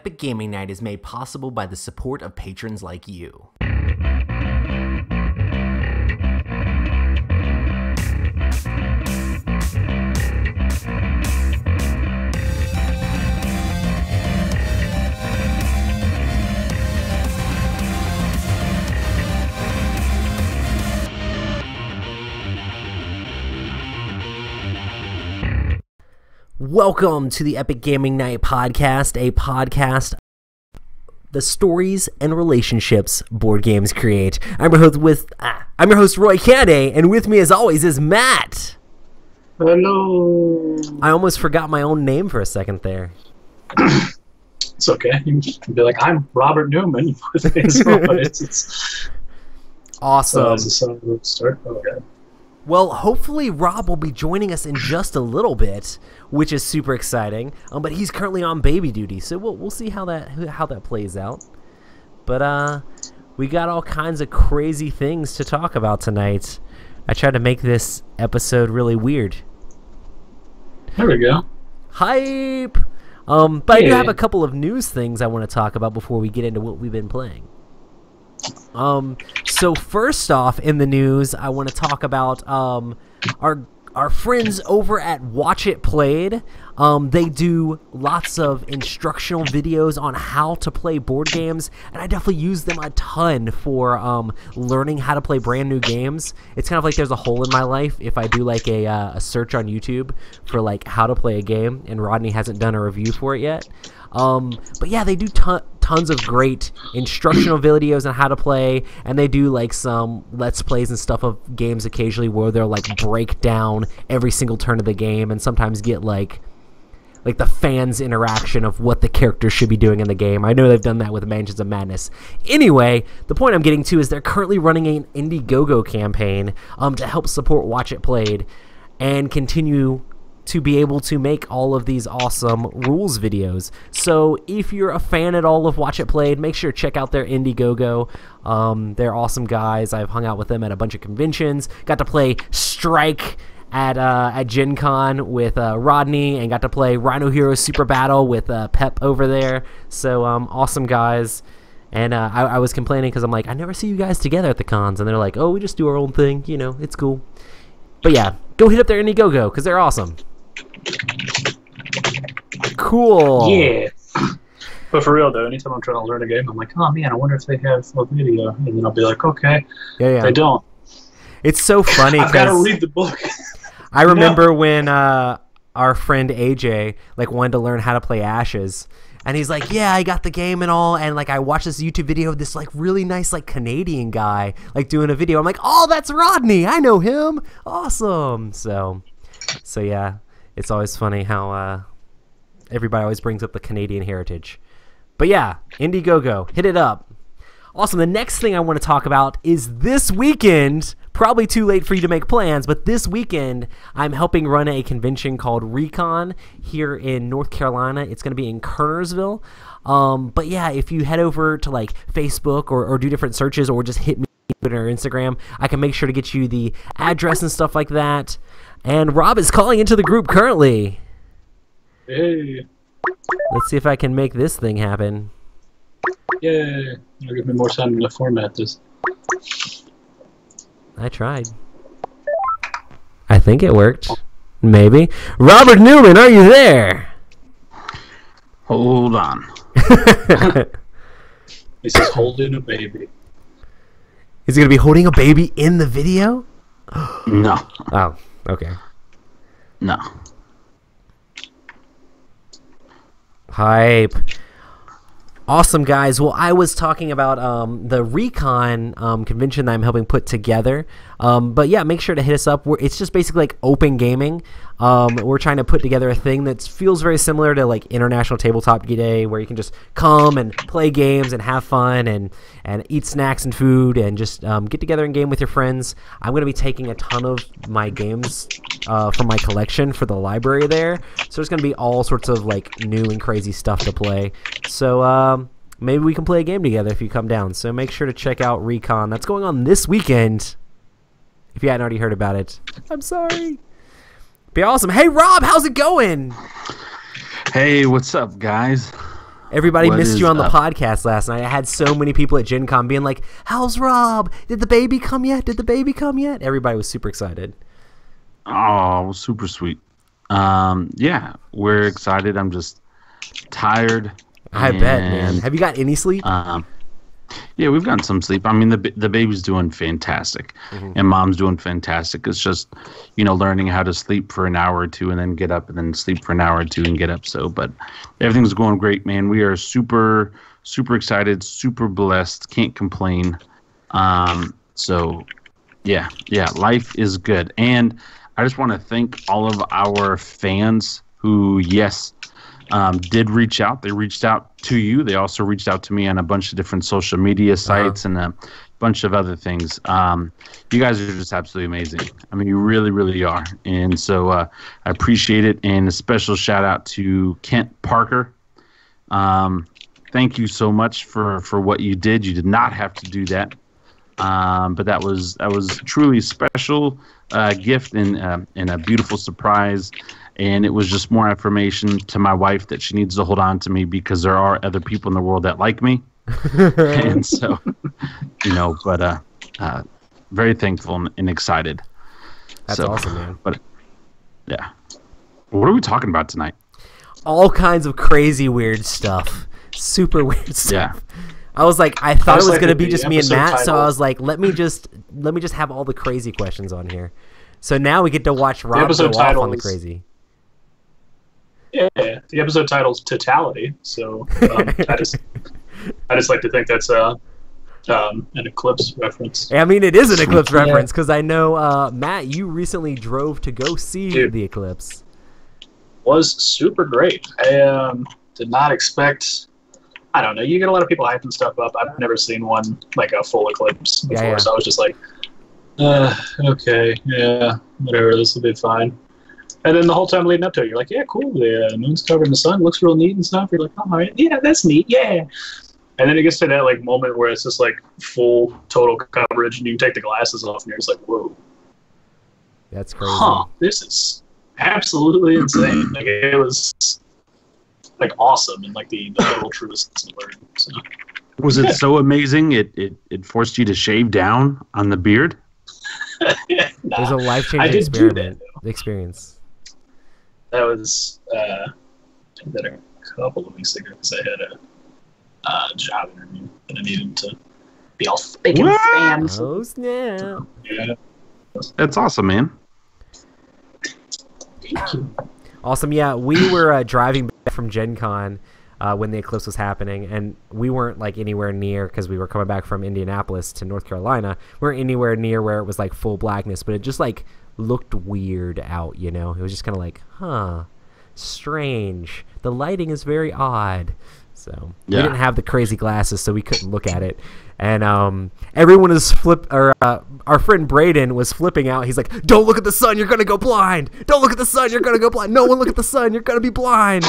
Epic Gaming Night is made possible by the support of patrons like you. Welcome to the Epic Gaming Night podcast, a podcast the stories and relationships board games create. I'm your host Roy Canday, and with me as always is Matt. Hello. I almost forgot my own name for a second there. It's okay. You can be like, I'm Robert Newman. It's awesome. Start. Okay. Well, hopefully Rob will be joining us in just a little bit, which is super exciting. But he's currently on baby duty, so we'll see how that plays out. But we got all kinds of crazy things to talk about tonight. I tried to make this episode really weird. There we go. Hype! But I do have a couple of news things I want to talk about before we get into what we've been playing. So first off in the news, I want to talk about our friends over at Watch It Played. They do lots of instructional videos on how to play board games, and I definitely use them a ton for learning how to play brand new games. It's kind of like there's a hole in my life if I do like a search on YouTube for like how to play a game, and Rodney hasn't done a review for it yet. But yeah, they do tons of great instructional videos on how to play, and they do like some let's plays and stuff of games occasionally where they'll like break down every single turn of the game and sometimes get like the fans' interaction of what the characters should be doing in the game. I know they've done that with Mansions of Madness. Anyway, the point I'm getting to is they're currently running an Indiegogo campaign to help support Watch It Played and continue to be able to make all of these awesome rules videos. So if you're a fan at all of Watch It Played, make sure to check out their Indiegogo. They're awesome guys. I've hung out with them at a bunch of conventions. Got to play Strike at Gen Con with Rodney, and got to play Rhino Heroes Super Battle with Pep over there. So awesome guys. And I was complaining because I'm like, I never see you guys together at the cons. And they're like, oh, we just do our own thing. You know, it's cool. But yeah, go hit up their Indiegogo because they're awesome. Cool. Yeah. But for real though, anytime I'm trying to learn a game, I'm like, oh man, I wonder if they have a video, and then I'll be like, okay. Yeah. They don't. It's so funny. I've got to read the book. I remember when our friend AJ like wanted to learn how to play Ashes, and he's like, yeah, I got the game and all, and like I watched this YouTube video of this like really nice like Canadian guy like doing a video. I'm like, oh, that's Rodney. I know him. Awesome. So yeah. It's always funny how everybody always brings up the Canadian heritage. But yeah, Indiegogo, hit it up. Awesome. The next thing I want to talk about is this weekend. Probably too late for you to make plans, but this weekend I'm helping run a convention called Recon here in North Carolina. It's going to be in Kernersville. But yeah, if you head over to like Facebook or do different searches or just hit me on Twitter or Instagram, I can make sure to get you the address and stuff like that. And Rob is calling into the group currently. Hey. Let's see if I can make this thing happen. Yeah. It'll give me more time to format this. I tried. I think it worked. Maybe. Robert Newman, are you there? Hold on. He says holding a baby. Is he going to be holding a baby in the video? No. Oh, okay. No. Hype. Awesome, guys. Well, I was talking about the Recon convention that I'm helping put together. But yeah, make sure to hit us up. It's just basically like open gaming. We're trying to put together a thing that feels very similar to like International Tabletop Day, where you can just come and play games and have fun and eat snacks and food and just get together and game with your friends. I'm going to be taking a ton of my games from my collection for the library there. So there's going to be all sorts of like new and crazy stuff to play. So maybe we can play a game together if you come down. So make sure to check out Recon. That's going on this weekend. If you hadn't already heard about it, I'm sorry. Be awesome. Hey, Rob, how's it going? Hey, what's up, guys? Everybody What missed is you on the up? podcast last night. I had so many people at Gen Con being like, how's Rob? Did the baby come yet? Did the baby come yet? Everybody was super excited. Oh, super sweet. Yeah, we're excited. I'm just tired. I bet, man. Have you got any sleep? Yeah, we've gotten some sleep. I mean, the baby's doing fantastic, and mom's doing fantastic. It's just, learning how to sleep for an hour or two and then get up and then sleep for an hour or two and get up. So, but everything's going great, man. We are super, super excited, super blessed. Can't complain. So, yeah, life is good. And I just want to thank all of our fans who, yes, did reach out. They reached out to you. They also reached out to me on a bunch of different social media sites and a bunch of other things. You guys are just absolutely amazing. I mean, you really, really are. And so I appreciate it. And a special shout out to Kent Parker. Thank you so much for what you did. You did not have to do that. But that was truly a special gift and a beautiful surprise. And it was just more affirmation to my wife that she needs to hold on to me because there are other people in the world that like me. And so, but very thankful and excited. That's awesome, man. But yeah. What are we talking about tonight? All kinds of crazy weird stuff. Super weird stuff. Yeah. I was like, I thought it was going to be the just me and episode Matt, so title. I was like, let me just have all the crazy questions on here. So now we get to watch Rob go episode off on title the is- crazy. Yeah, the episode title's Totality, so I just like to think that's an Eclipse reference. I mean, it is an Eclipse reference because I know, Matt, you recently drove to go see the Eclipse. Was super great. I did not expect. I don't know. You get a lot of people hyping stuff up. I've never seen one like a full eclipse before, Yeah. so I was just like, okay, yeah, whatever. This will be fine. And then the whole time leading up to it, you're like, yeah, cool. The moon's covered in the sun. Looks real neat and stuff. You're like, oh, all right, yeah, that's neat, yeah. And then it gets to that like moment where it's just like full total coverage, and you can take the glasses off, and you're just like, whoa, That's crazy. this is absolutely insane. Like it was like awesome, and like the little truths learned. So. Was it so amazing it forced you to shave down on the beard? It was a Nah, I life-changing did do experience. that was I did that a couple of weeks ago because I had a job interview and I needed to be all spick and span. Oh, snap. Yeah. That's awesome, man. Thank you. Awesome. Yeah, we were driving back from Gen Con when the eclipse was happening, and we weren't like anywhere near because we were coming back from Indianapolis to North Carolina. We weren't anywhere near where it was like full blackness, but it just like looked weird out, It was just kind of like, strange. The lighting is very odd. So we Yeah. didn't have the crazy glasses, so we couldn't look at it. And everyone was our friend Braden was flipping out. He's like, "Don't look at the sun, you're gonna go blind. Don't look at the sun, you're gonna go blind. No one look at the sun, you're gonna be blind."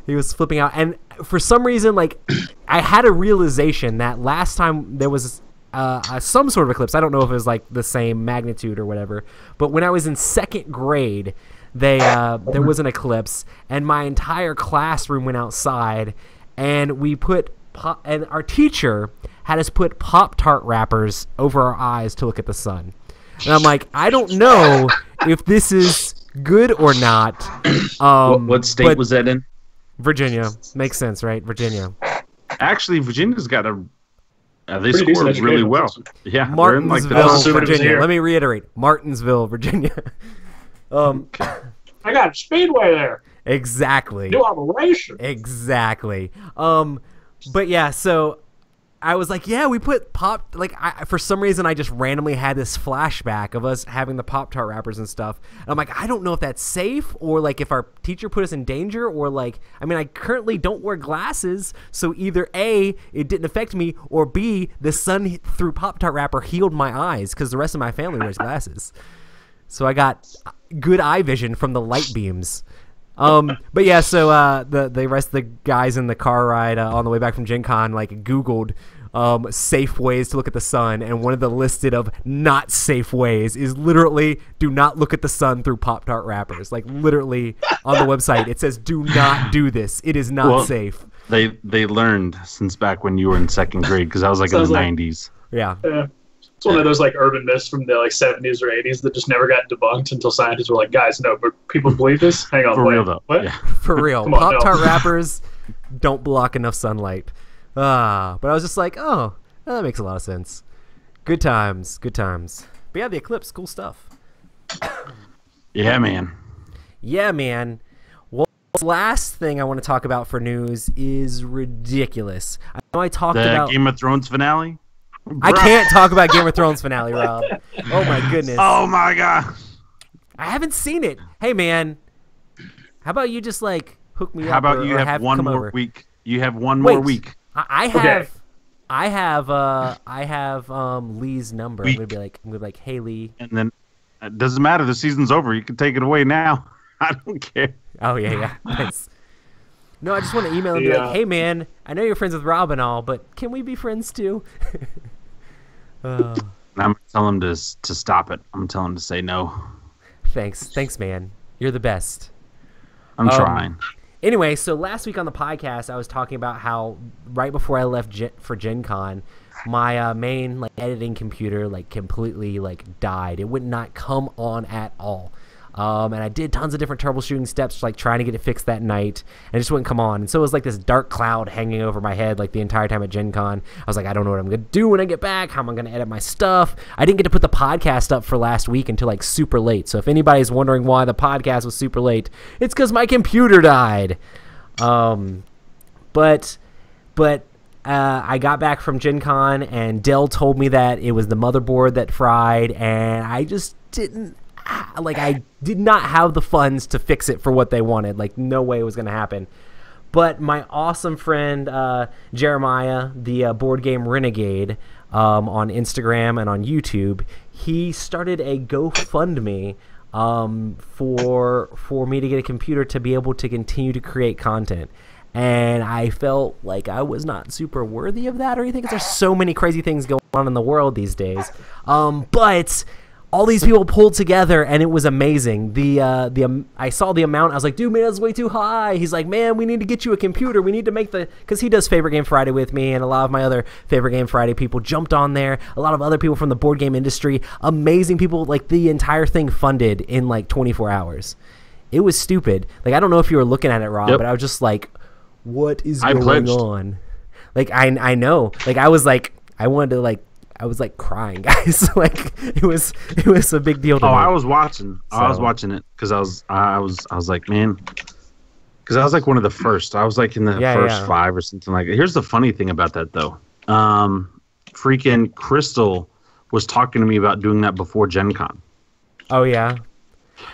He was flipping out, and for some reason, like, I had a realization that last time there was some sort of eclipse. I don't know if it was like the same magnitude or whatever, but when I was in second grade, there was an eclipse, and my entire classroom went outside, and we put and our teacher had us put Pop-Tart wrappers over our eyes to look at the sun. And I'm like, I don't know if this is good or not. What state was that in? Virginia. Makes sense, right? Virginia. Actually, Virginia's got they Pretty decent scored really education. well. Yeah, they're in, Martinsville, like, assuming it was Virginia. here. Let me reiterate. Martinsville, Virginia. I got a speedway there. Exactly. New operation. Exactly. But yeah, so I was like, yeah, we put for some reason I just randomly had this flashback of us having the Pop-Tart wrappers and stuff. And I'm like, I don't know if that's safe or like if our teacher put us in danger or like, I mean, I currently don't wear glasses. So either A, it didn't affect me, or B, the sun through Pop-Tart wrapper healed my eyes because the rest of my family wears glasses. So I got good eye vision from the light beams. But yeah, so the rest of the guys in the car ride on the way back from Gen Con like Googled safe ways to look at the sun, and one of the listed of not safe ways is literally do not look at the sun through Pop-Tart wrappers. Like literally on the website it says do not do this. It is not safe. They learned since back when you were in second grade, because I was like in the 90s. Yeah. It's one of those like urban myths from the like 70s or 80s that just never got debunked until scientists were like, guys, no, but people believe this. Hang on, For wait, real though. what? Yeah. For real. Come on, Pop-Tart no. wrappers don't block enough sunlight. But I was just like, oh, that makes a lot of sense. Good times. Good times. But yeah, the eclipse, cool stuff. Yeah, man. Yeah, man. Well, the last thing I want to talk about for news is ridiculous. I know I talked The about... Game of Thrones finale? I Bruh. can't talk about Game of Thrones finale, Rob. Oh, my goodness. Oh my god. I haven't seen it. Hey, man. How about you just, like, hook me How up about or, you or have one come more over? week? You have one more Wait. week. I Okay. have Lee's number. I'm gonna be like, hey Lee. And then it doesn't matter. The season's over. You can take it away now. I don't care. Oh yeah. Nice. No, I just want to email and be Yeah. like, hey man, I know you're friends with Rob and all, but can we be friends too? And I'm telling him to stop it. I'm telling him to say no. Thanks, man. You're the best. I'm trying. Anyway, so last week on the podcast, I was talking about how right before I left for Gen Con, my main like editing computer like completely like died. It would not come on at all. And I did tons of different troubleshooting steps, like trying to get it fixed that night, and it just wouldn't come on. And so it was like this dark cloud hanging over my head like the entire time at Gen Con. I was like, I don't know what I'm going to do when I get back. How am I going to edit my stuff? I didn't get to put the podcast up for last week until like super late. So if anybody's wondering why the podcast was super late, it's because my computer died. But I got back from Gen Con, and Dell told me that it was the motherboard that fried, and I just didn't... I did not have the funds to fix it for what they wanted. Like, no way it was going to happen. But my awesome friend, Jeremiah, the board game Renegade, on Instagram and on YouTube, he started a GoFundMe for me to get a computer to be able to continue to create content. And I felt like I was not super worthy of that or anything, because there's so many crazy things going on in the world these days. But all these people pulled together, and it was amazing. I saw the amount. I was like, dude, man, that's way too high. He's like, man, we need to get you a computer. We need to make because he does Favorite Game Friday with me, and a lot of my other Favorite Game Friday people jumped on there. A lot of other people from the board game industry, amazing people. Like, the entire thing funded in like 24 hours. It was stupid. Like, I don't know if you were looking at it, Rob, but I was just like, what is going on? Like, I know. Like, I was like, I was like crying, guys. Like, it was a big deal to me. I was watching. I was watching it because I was like, man, because I was like one of the first. I was like in the first 5 or something like that. Here's the funny thing about that though. Freaking Crystal was talking to me about doing that before Gen Con. Oh yeah.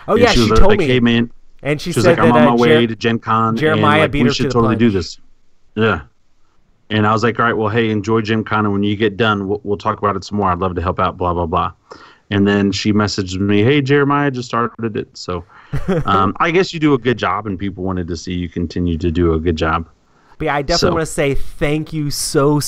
Oh And yeah, she told like, me. hey man, and she was said like, I'm that on my way to Gen Con. Jeremiah and, like, beat we her should to the totally do punch. this. Yeah. And I was like, all right, well, hey, enjoy Gen Con, and when you get done, we'll talk about it some more. I'd love to help out, blah, blah, blah. And then she messaged me, hey, Jeremiah just started it. So I guess you do a good job, and people wanted to see you continue to do a good job. But yeah, I definitely want to say thank you so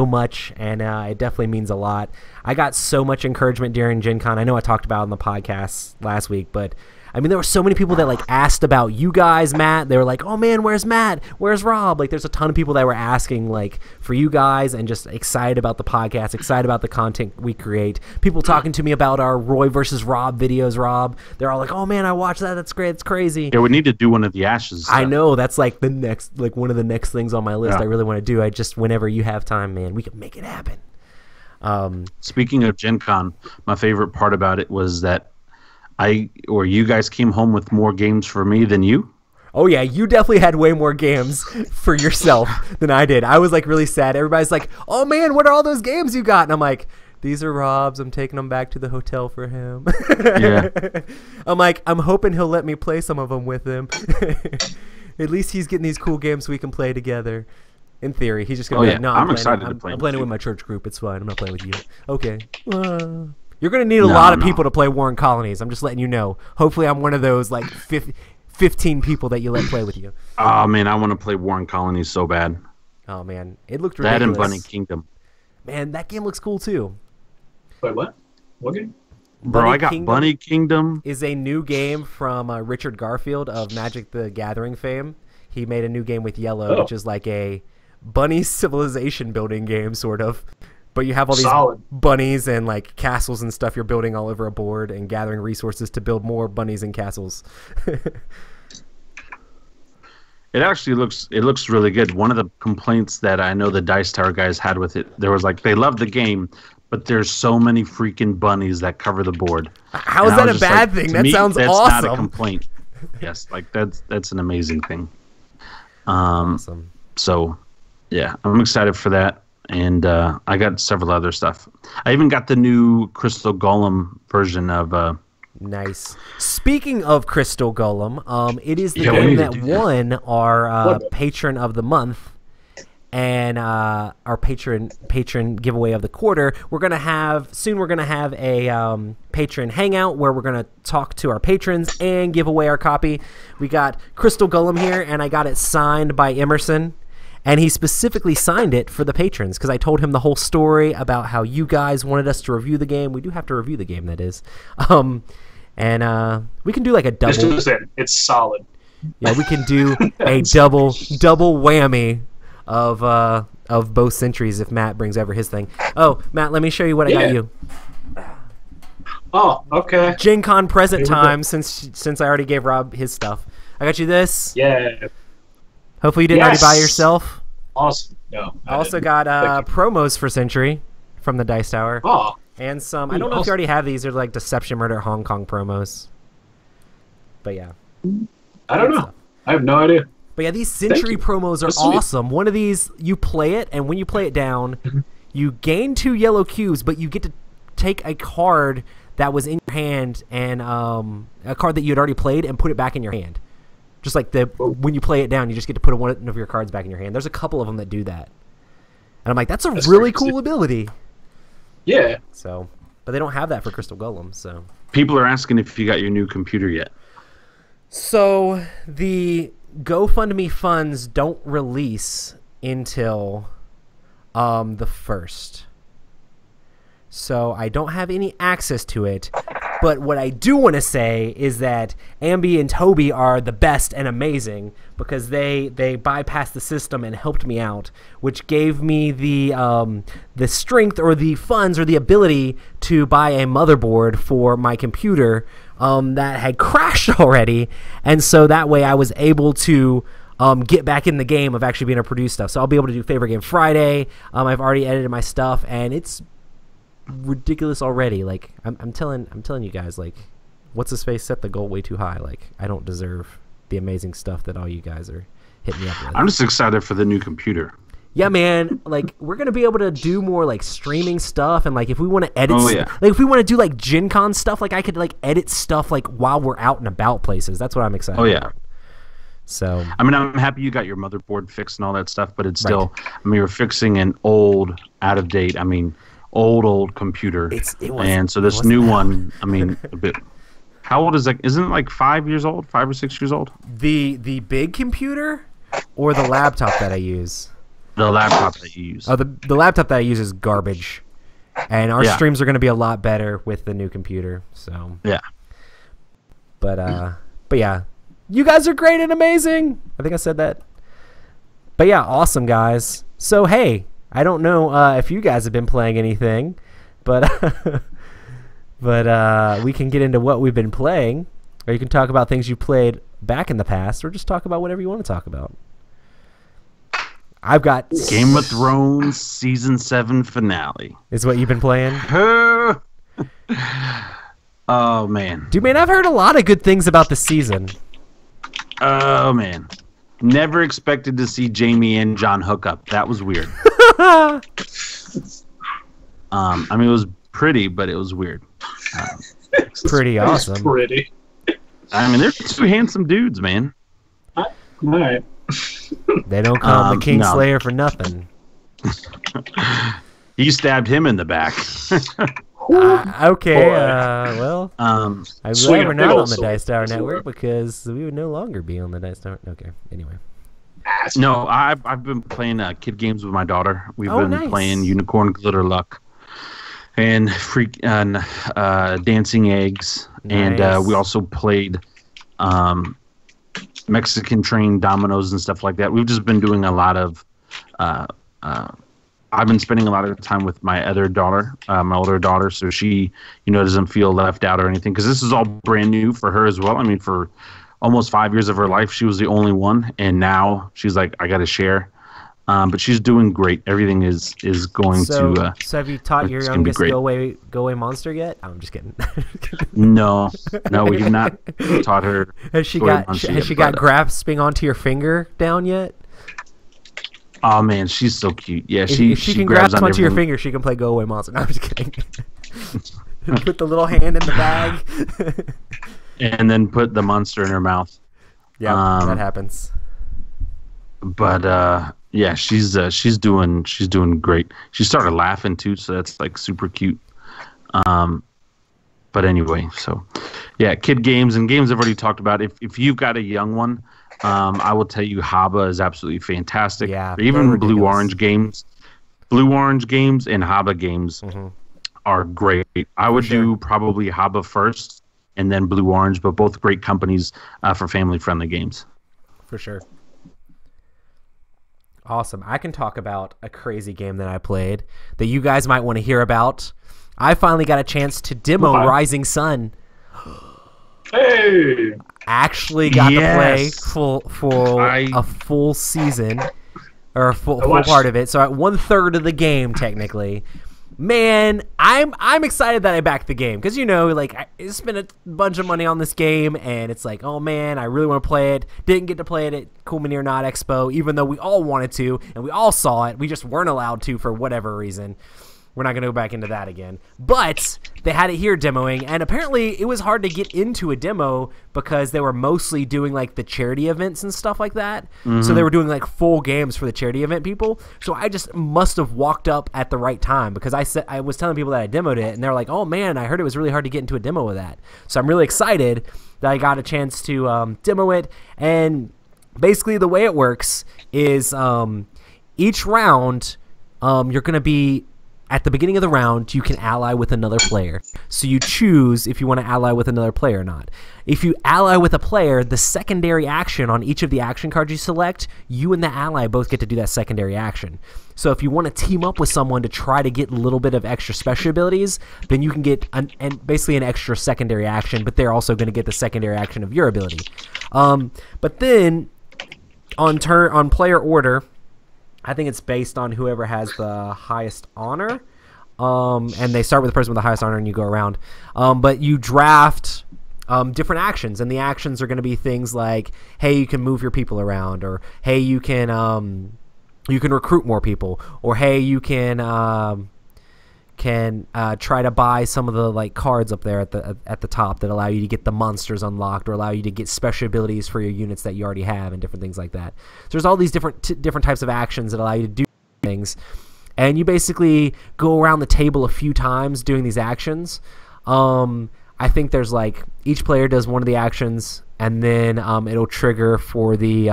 much, and it definitely means a lot. I got so much encouragement during Gen Con. I know I talked about it on the podcast last week, but I mean, there were so many people that like asked about you guys, Matt. They were like, oh man, where's Matt? Where's Rob? Like, there's a ton of people that were asking like for you guys, and just excited about the podcast, excited about the content we create. People talking to me about our Roy versus Rob videos, Rob. They're all like, oh man, I watched that. That's great. It's crazy. Yeah, we need to do one of the Ashes. I know. That's like the next, like one of the next things on my list. Yeah. I really want to do. I just, whenever you have time, man, we can make it happen. Speaking of Gen Con, my favorite part about it was that you guys came home with more games for me than you. Oh yeah, you definitely had way more games for yourself than I did. I was like really sad. Everybody's like, "Oh man, what are all those games you got?" And I'm like, "These are Rob's. I'm taking them back to the hotel for him." Yeah. I'm like, I'm hoping he'll let me play some of them with him. At least he's getting these cool games so we can play together. In theory, he's just gonna be like, "No, I'm excited to I'm play. playing it with my church group. It's fine. I'm not playing with you." Okay. You're going to need a lot of people to play Warren Colonies. I'm just letting you know. Hopefully I'm one of those like 15 people that you let play with you. Oh, man, I want to play Warren Colonies so bad. Oh, man. It looked ridiculous. That and Bunny Kingdom. Man, that game looks cool, too. Wait, what? What game? Bro, Bunny I got Kingdom Bunny Kingdom. Is a new game from Richard Garfield of Magic the Gathering fame. He made a new game with Yellow, Oh. which is like a bunny civilization building game, sort of. But you have all these Solid. bunnies and like castles and stuff you're building all over a board and gathering resources to build more bunnies and castles. It actually looks really good. One of the complaints that I know the Dice Tower guys had with it, there was like they loved the game, but there's so many freaking bunnies that cover the board. How is that a bad thing? To That me, sounds that's awesome. not a complaint. Yes, like that's an amazing thing. Awesome. So, yeah, I'm excited for that, and I got several other stuff. I even got the new Crystal Golem version of. Nice. Speaking of Crystal Golem, it is the Yeah, we game need to that do that. won our What? patron of the month and our patron giveaway of the quarter. We're gonna have a patron hangout where we're gonna talk to our patrons and give away our copy. We got Crystal Golem here, and I got it signed by Emerson. And he specifically signed it for the patrons because I told him the whole story about how you guys wanted us to review the game. We do have to review the game, that is. And we can do like a double. Just listen, it's solid. Yeah, we can do a double whammy of both centuries if Matt brings over his thing. Oh, Matt, let me show you what I got Yeah. you. Oh, okay. Gen Con present Here we go. time since I already gave Rob his stuff. I got you this. Yeah. Hopefully you didn't already buy Yes. yourself. Awesome. No. I also didn't. got Thank you. promos for Century from the Dice Tower. Oh, And some, I Ooh, don't know if you awesome. already have these. They're like Deception Murder Hong Kong promos. But yeah. I don't Good know. stuff. I have no idea. But yeah, these Century you. promos are That's sweet. awesome. One of these, you play it, and when you play it down, you gain 2 yellow cubes, but you get to take a card that was in your hand and a card that you had already played and put it back in your hand. Just like when you play it down, you just get to put one of your cards back in your hand. There's a couple of them that do that. And I'm like, that's really crazy. cool ability. Yeah. So, but they don't have that for Crystal Golem, so. People are asking if you got your new computer yet. So the GoFundMe funds don't release until the 1st. So I don't have any access to it. But what I do want to say is that Ambi and Toby are the best and amazing because they bypassed the system and helped me out, which gave me the strength or the funds or the ability to buy a motherboard for my computer that had crashed already. And so that way I was able to get back in the game of actually being able to produce stuff. So I'll be able to do Favorite Game Friday. I've already edited my stuff, and it's ridiculous already. Like I'm telling you guys, like, what's his face set the goal way too high. Like, I don't deserve the amazing stuff that all you guys are hitting me up with. I'm just excited for the new computer. Yeah, man. Like, we're gonna be able to do more like streaming stuff, and like if we want to edit, Oh, yeah. like if we want to do like Gen Con stuff, like I could like edit stuff like while we're out and about places. That's what I'm excited. Oh yeah. about. So I mean, I'm happy you got your motherboard fixed and all that stuff, but it's still, I mean, you're fixing an old, out of date, I mean, old computer. And so this new one, I mean, a bit. How old is that? Isn't it like 5 years old, 5 or 6 years old? the big computer or the laptop that I use. The laptop that you use. Oh, the laptop that I use is garbage, and our Yeah. streams are going to be a lot better with the new computer. So Yeah. but yeah, you guys are great and amazing. I think I said that. But yeah, awesome guys. So hey, I don't know if you guys have been playing anything, but but we can get into what we've been playing, or you can talk about things you played back in the past, or just talk about whatever you want to talk about. I've got Game of Thrones season 7 finale. is what you've been playing. Oh man. Dude, man, I've heard a lot of good things about the season. Oh man. Never expected to see Jamie and John hook up. That was weird. I mean, it was pretty, but it was weird. Pretty awesome. Pretty. I mean, they're two handsome dudes, man. All right. They don't call him the No. Kingslayer for nothing. He stabbed him in the back. Okay, Boy. well, I'm glad Swing a we're big not old on the sword. Dice Tower That's Network what- because we would no longer be on the Dice Tower. Okay, anyway. No, I've been playing kid games with my daughter. We've Oh, been nice. playing Unicorn Glitter Luck and Dancing Eggs, and Nice. we also played Mexican trained dominoes and stuff like that. We've just been doing a lot of. I've been spending a lot of time with my other daughter, my older daughter, so she, doesn't feel left out or anything. Because this is all brand new for her as well. I mean, for almost 5 years of her life, she was the only one, and now she's like, I got to share. But she's doing great. Everything is going to. So have you taught your youngest go away monster yet? I'm just kidding. No, we have not taught her. Has she got grasping onto your finger down yet? Oh man, she's so cute. Yeah, if she can grabs grasp onto your everything. finger, she can play go away monster. No, I'm just kidding. Put the little hand in the bag. And then put the monster in her mouth. Yeah, that happens. But yeah, she's doing great. She started laughing too, so that's like super cute. But anyway, so yeah, kid games and games I've already talked about. If you've got a young one, I will tell you Haba is absolutely fantastic. Yeah, or even Blue Orange games and Haba games are great. I would do probably Haba first and then Blue Orange, but both great companies for family-friendly games. For sure. Awesome. I can talk about a crazy game that I played that you guys might want to hear about. I finally got a chance to demo Rising Sun. Hey! Actually got to play a full season, or a full part of it. So at 1/3 of the game, technically. Man, I'm excited that I backed the game because I spent a bunch of money on this game, and it's like, oh man, I really want to play it. Didn't get to play it at Cool Mini or Not Expo, even though we all wanted to and we all saw it. We just weren't allowed to for whatever reason. We're not going to go back into that again. But they had it here demoing, and apparently it was hard to get into a demo because they were mostly doing like the charity events and stuff like that. So they were doing like full games for the charity event people. So I just must have walked up at the right time because I was telling people that I demoed it, and they're like, "Oh man, I heard it was really hard to get into a demo with that." So I'm really excited that I got a chance to demo it. And basically the way it works is each round you're going to be at the beginning of the round, you can ally with another player. So you choose if you want to ally with another player or not. If you ally with a player, the secondary action on each of the action cards you select, you and the ally both get to do that secondary action. So if you want to team up with someone to try to get a little bit of extra special abilities, then you can get basically an extra secondary action, but they're also going to get the secondary action of your ability. But then on player order, I think it's based on whoever has the highest honor. And they start with the person with the highest honor and you go around. But you draft different actions, and the actions are going to be things like, hey, you can move your people around, or hey, you can recruit more people, or hey, you can try to buy some of the like cards up there at the top that allow you to get the monsters unlocked, or allow you to get special abilities for your units that you already have, and different things like that. So there's all these different types of actions that allow you to do things, and you basically go around the table a few times doing these actions. I think there's like each player does one of the actions, and then it'll trigger for the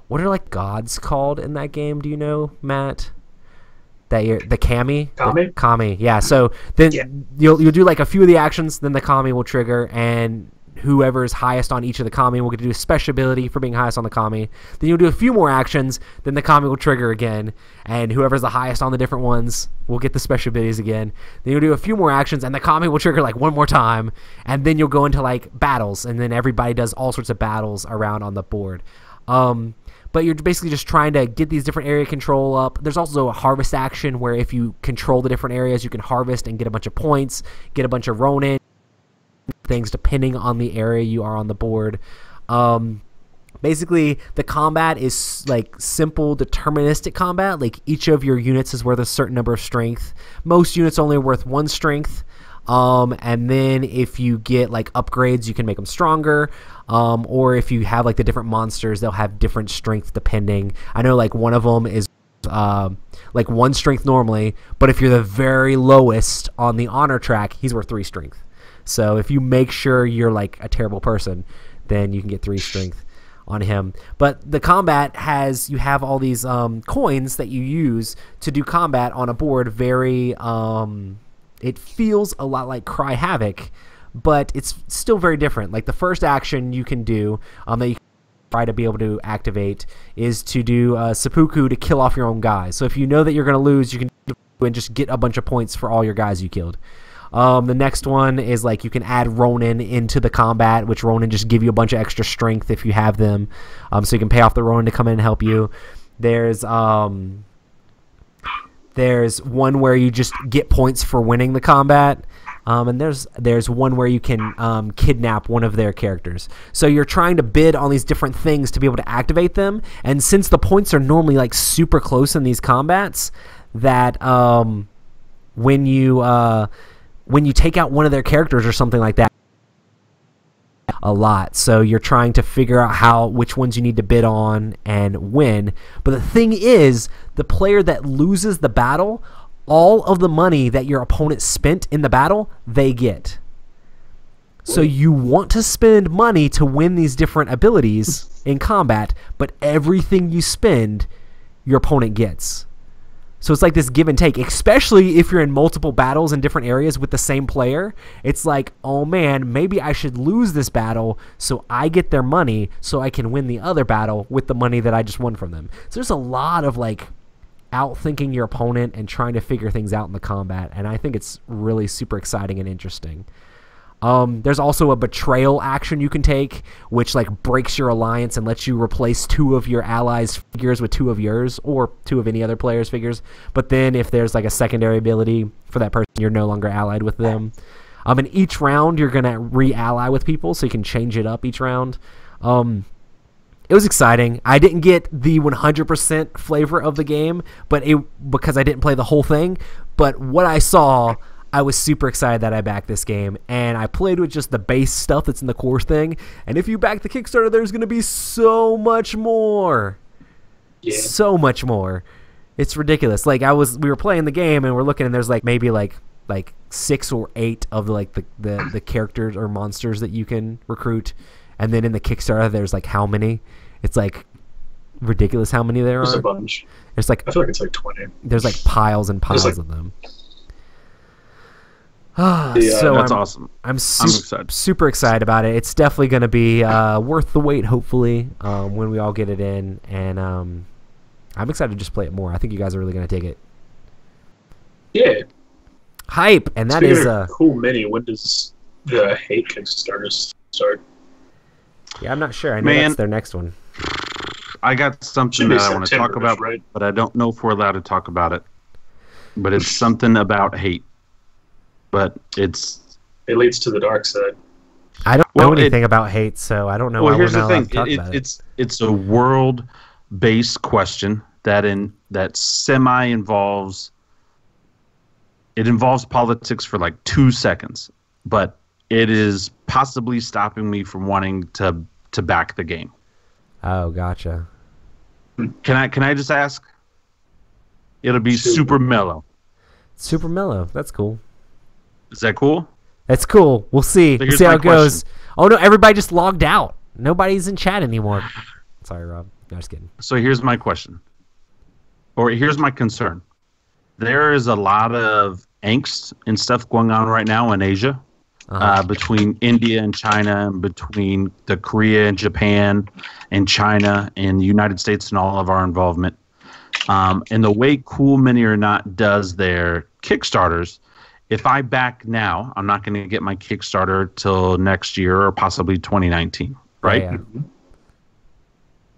what are like gods called in that game? Do you know, Matt? The Kami, yeah. So then you'll do like a few of the actions, then the Kami will trigger, and whoever's highest on each of the Kami will get to do a special ability for being highest on the Kami. Then you'll do a few more actions, then the Kami will trigger again, and whoever's the highest on the different ones will get the special abilities again. Then you'll do a few more actions, and the Kami will trigger like one more time, and then you'll go into like battles, and then everybody does all sorts of battles around on the board. But you're basically just trying to get these different area control up. There's also a harvest action where if you control the different areas, you can harvest and get a bunch of points, get a bunch of Ronin things depending on the area you are on the board. Basically, the combat is like simple deterministic combat. Like each of your units is worth a certain number of strength. Most units only are worth 1 strength. And then if you get like upgrades, you can make them stronger. Or if you have like the different monsters, they'll have different strength depending. I know like one of them is like 1 strength normally, but if you're the very lowest on the honor track, he's worth 3 strength. So if you make sure you're like a terrible person, then you can get 3 strength on him. But the combat you have all these coins that you use to do combat on a board. Very it feels a lot like Cry Havoc, but it's still very different. Like the first action you can do that you try to be able to activate is to do seppuku to kill off your own guys. So if you know that you're going to lose, you can and just get a bunch of points for all your guys you killed. The next one is like you can add Ronin into the combat, which Ronin just give you a bunch of extra strength if you have them. So you can pay off the Ronin to come in and help you. There's one where you just get points for winning the combat. And there's one where you can kidnap one of their characters. So you're trying to bid on these different things to be able to activate them. And since the points are normally like super close in these combats, that when you take out one of their characters or something like that, a lot. So you're trying to figure out which ones you need to bid on and win. But the thing is, the player that loses the battle, all of the money that your opponent spent in the battle, they get. So you want to spend money to win these different abilities in combat, but everything you spend, your opponent gets. So it's like this give and take, especially if you're in multiple battles in different areas with the same player. It's like, oh man, maybe I should lose this battle so I get their money so I can win the other battle with the money that I just won from them. So there's a lot of like outthinking your opponent and trying to figure things out in the combat, and I think it's really super exciting and interesting. There's also a betrayal action you can take, which like breaks your alliance and lets you replace 2 of your allies' figures with 2 of yours, or 2 of any other player's figures. But then if there's like a secondary ability for that person, you're no longer allied with them. In each round, you're going to re-ally with people, so you can change it up each round. It was exciting. I didn't get the 100% flavor of the game, because I didn't play the whole thing. But what I saw, I was super excited that I backed this game, and I played with just the base stuff that's in the core thing. And if you back the Kickstarter, there's going to be so much more. Yeah. So much more. It's ridiculous. Like we were playing the game and we're looking, and there's like maybe like 6 or 8 of the characters or monsters that you can recruit, and then in the Kickstarter there's like how many? It's like ridiculous how many there are. There's a bunch. There's like, I feel like it's like 20. There's like piles and piles of them. Yeah, so that's awesome. I'm super excited about it. It's definitely going to be worth the wait, hopefully, when we all get it in. And I'm excited to just play it more. I think you guys are really going to take it. Yeah. Hype, and that Speaking is of cool mini. When does the Hate Kickstarter start? Yeah, I'm not sure. I know that's their next one. I got something that I want to talk about, right? But I don't know if we're allowed to talk about it. But it's something about hate. But it leads to the dark side. I don't know anything about hate, so I don't know. Well, here's the thing: it's a world-based question that semi involves. It involves politics for like 2 seconds, but it is possibly stopping me from wanting to back the game. Oh, gotcha. Can I just ask? It'll be super mellow. Super mellow. That's cool. Is that cool? That's cool. We'll see. We'll see how it goes. Oh no, everybody just logged out. Nobody's in chat anymore. Sorry, Rob. No, just kidding. So here's my question. Or here's my concern. There is a lot of angst and stuff going on right now in Asia, between India and China, and between the Korea and Japan and China and the United States and all of our involvement. And the way Cool Mini or Not does their Kickstarters, if I back now, I'm not going to get my Kickstarter till next year or possibly 2019, right? Yeah.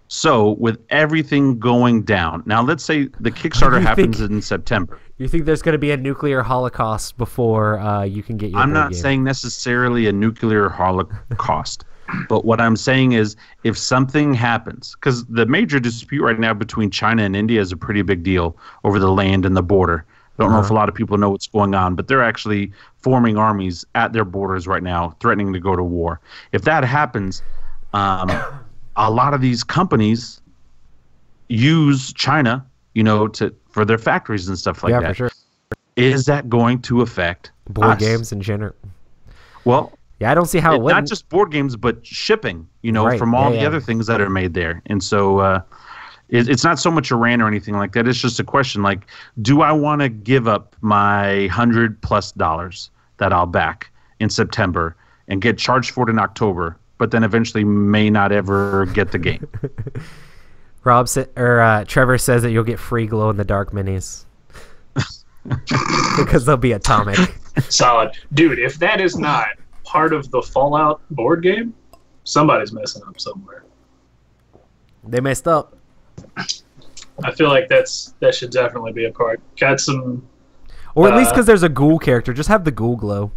So with everything going down, now let's say the Kickstarter happens in September. You think there's going to be a nuclear holocaust before you can get your I'm not saying necessarily a nuclear holocaust, but what I'm saying is if something happens, because the major dispute right now between China and India is a pretty big deal over the land and the border. I don't know if a lot of people know what's going on, but they're actually forming armies at their borders right now, threatening to go to war. If that happens, a lot of these companies use China, for their factories and stuff like that. Yeah, for sure. Is that going to affect board games in general? Well, yeah, I don't see how it wouldn't. Not just board games, but shipping, from all the other things that are made there. And so it's not so much a rant or anything like that. It's just a question like, do I want to give up my $100+ that I'll back in September and get charged for it in October but then eventually may not ever get the game. Trevor says that you'll get free glow in the dark minis because they'll be atomic. Solid, dude. If that is not part of the Fallout board game, somebody's messing up somewhere. They messed up. I feel like that should definitely be a part. Got some, or at least because there's a ghoul character, just have the ghoul glow.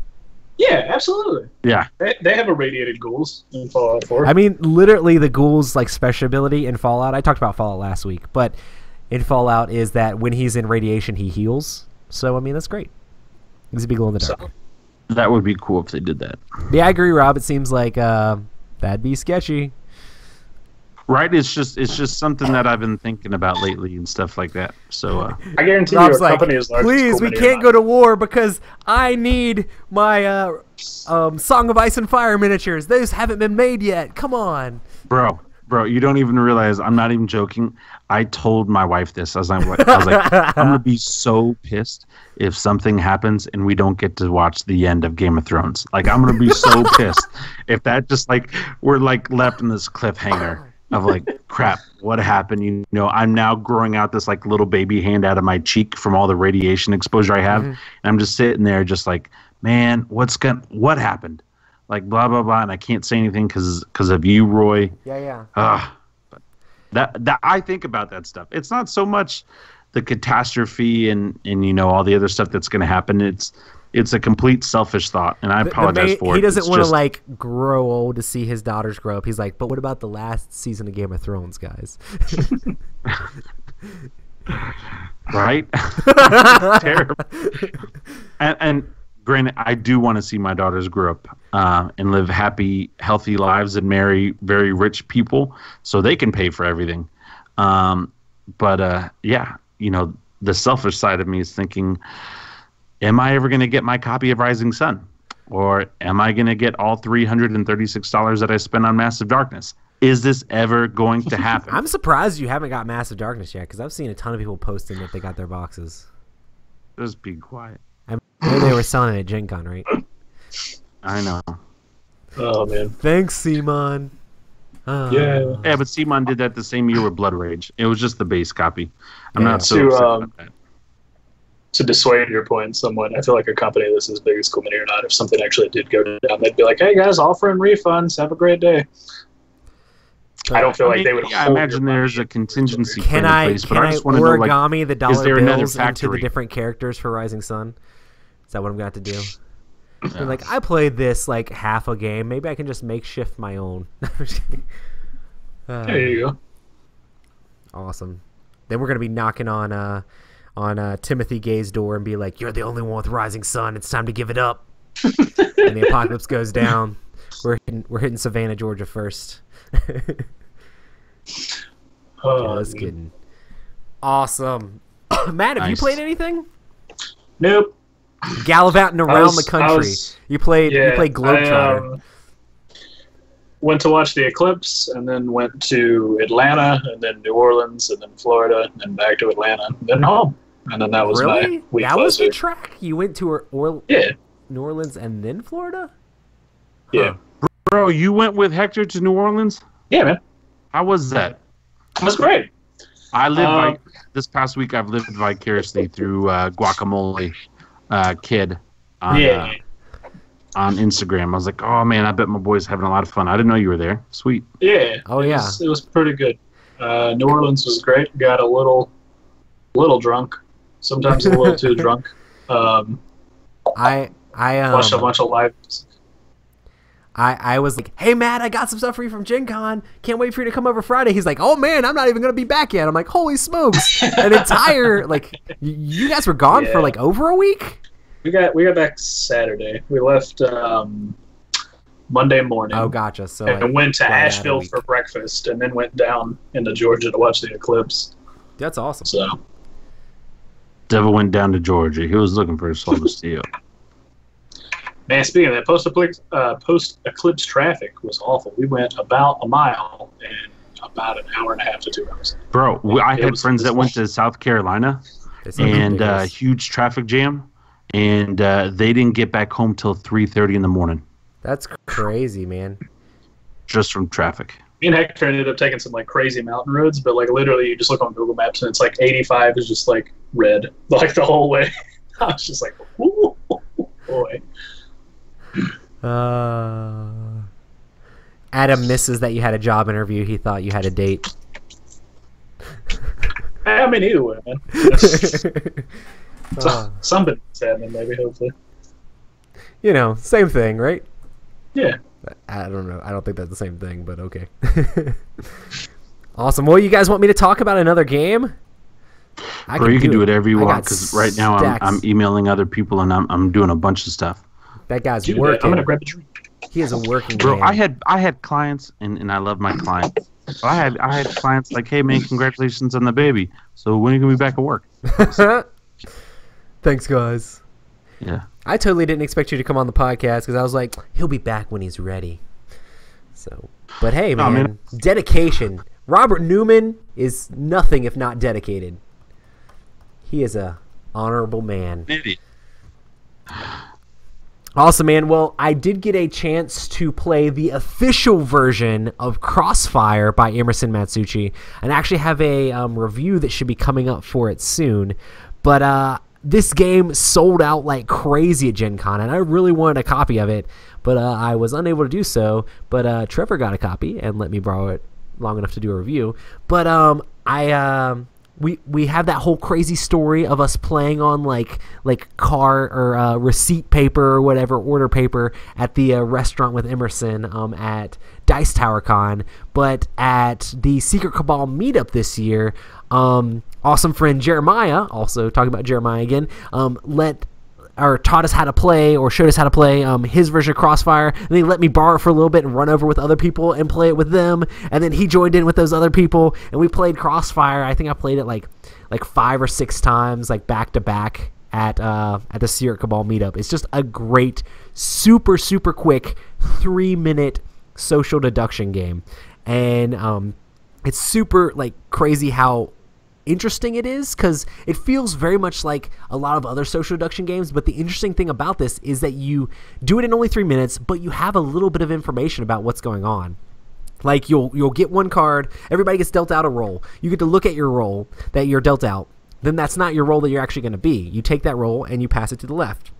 Yeah, absolutely. Yeah, they have irradiated ghouls in Fallout 4. I mean, literally, the ghoul's like special ability in Fallout. I talked about Fallout last week, but in Fallout is that when he's in radiation, he heals. So I mean, that's great. He's a big glow in the dark. That would be cool if they did that. Yeah, I agree, Rob. It seems like that'd be sketchy. Right? It's just something that I've been thinking about lately and stuff like that. So I guarantee Rob's your company is large. Please, we can't go to war because I need my Song of Ice and Fire miniatures. Those haven't been made yet. Come on, bro, you don't even realize. I'm not even joking. I told my wife this. I was like, I'm gonna be so pissed if something happens and we don't get to watch the end of Game of Thrones. Like, I'm gonna be so pissed if that just like we're like left in this cliffhanger of like, crap, what happened? You know, I'm now growing out this like little baby hand out of my cheek from all the radiation exposure I have, and I'm just sitting there just like, man, what happened? Like, blah blah blah, and I can't say anything because of you, Roy. Yeah. That I think about that stuff. It's not so much the catastrophe and you know all the other stuff that's going to happen. It's a complete selfish thought, and I apologize for it. He doesn't want to like grow old to see his daughters grow up. He's like, but what about the last season of Game of Thrones, guys? Right? Terrible. And granted, I do want to see my daughters grow up and live happy, healthy lives and marry very rich people so they can pay for everything. But yeah, you know, the selfish side of me is thinking, am I ever going to get my copy of Rising Sun? Or am I going to get all $336 that I spent on Massive Darkness? Is this ever going to happen? I'm surprised you haven't got Massive Darkness yet, because I've seen a ton of people posting that they got their boxes. Just be quiet. I know they were selling it at Gen Con, right? I know. Oh, man. Thanks, Simon. Yeah, but Simon did that the same year with Blood Rage. It was just the base copy. I'm not so upset about that. To dissuade your point somewhat, I feel like a company that's as big as Cool or not, if something actually did go down, they'd be like, hey guys, offering refunds, have a great day. I don't feel like they would. I imagine there's a contingency plan in place, but I just want to know, like, origami the dollar is there another bills into factory? the different characters for Rising Sun? Is that what I'm going to have to do? Yeah. Like, I played this like half a game. Maybe I can just makeshift my own. There you go. Awesome. Then we're going to be knocking on Timothy Gay's door and be like, you're the only one with Rising Sun. It's time to give it up. And the apocalypse goes down. We're hitting Savannah, Georgia first. Just kidding. Awesome. Matt, have you played anything? Nope. Gallivanting around the country. You played Globetrotter. Went to watch the eclipse, and then went to Atlanta, and then New Orleans, and then Florida, and then back to Atlanta, and then home. And then that was my week. That was the track? You went to New Orleans and then Florida? Yeah. Bro, you went with Hector to New Orleans? Yeah, man. How was that? It was great. This past week, I've lived vicariously through Guacamole Kid on Instagram. I was like, oh man, I bet my boy's having a lot of fun. I didn't know you were there. Sweet. Yeah. Oh yeah. It was pretty good. New Orleans was great. Got a little drunk. Sometimes a little too drunk. I watched a bunch of live. I was like, hey Matt, I got some stuff for you from Gen Con. Can't wait for you to come over Friday. He's like, oh man, I'm not even gonna be back yet. I'm like, holy smokes. An entire you guys were gone for like over a week? We got back Saturday. We left Monday morning. Oh, gotcha. So and went to Asheville for breakfast, and then went down into Georgia to watch the eclipse. That's awesome. So, Devil went down to Georgia. He was looking for a soul to steal. Man, speaking of that, post-eclipse traffic was awful. We went about a mile in about an hour and a half to 2 hours. Bro, I had friends that went to South Carolina, and huge traffic jam. And they didn't get back home till 3:30 in the morning. That's crazy, man. just from traffic. Me and Hector ended up taking some like crazy mountain roads, but like literally you just look on Google Maps and it's like 85 is just like red like the whole way. I was just like, ooh, boy. Adam misses that you had a job interview. He thought you had a date. I mean, either way, man. Something's happening, maybe, hopefully. You know, same thing, right? Yeah. I don't know. I don't think that's the same thing, but okay. Awesome. Well, you guys want me to talk about another game? Or you can do whatever you want, because right now I'm emailing other people and I'm doing a bunch of stuff. That guy's working. I'm gonna grab a drink. He is a working Bro, man. I had clients, and I love my clients. I had clients like, hey man, congratulations on the baby. So when are you gonna be back at work? Thanks, guys. Yeah. I totally didn't expect you to come on the podcast because I was like, he'll be back when he's ready. So, but hey, man, dedication. Robert Newman is nothing if not dedicated. He is a honorable man. Idiot. Awesome, man. Well, I did get a chance to play the official version of Crossfire by Emerson Matsuuchi, and I actually have a review that should be coming up for it soon. But this game sold out like crazy at Gen Con, and I really wanted a copy of it, but I was unable to do so. But Trevor got a copy and let me borrow it long enough to do a review. But we have that whole crazy story of us playing on like car or receipt paper or whatever, order paper at the restaurant with Emerson at Dice Tower Con. But at the Secret Cabal meetup this year, awesome friend Jeremiah, also talking about Jeremiah again, taught us how to play or showed us how to play his version of Crossfire, and then he let me borrow it for a little bit and run over with other people and play it with them, and then he joined in with those other people and we played Crossfire. I think I played it like 5 or 6 times, like back to back at the Secret Cabal meetup. It's just a great, super quick 3-minute social deduction game, and it's super like crazy how interesting it is, because it feels very much like a lot of other social deduction games. But the interesting thing about this is that you do it in only 3 minutes, but you have a little bit of information about what's going on. Like you'll get one card, everybody gets dealt out a roll, you get to look at your roll that you're dealt out, then that's not your roll that you're actually going to be. You take that roll and you pass it to the left,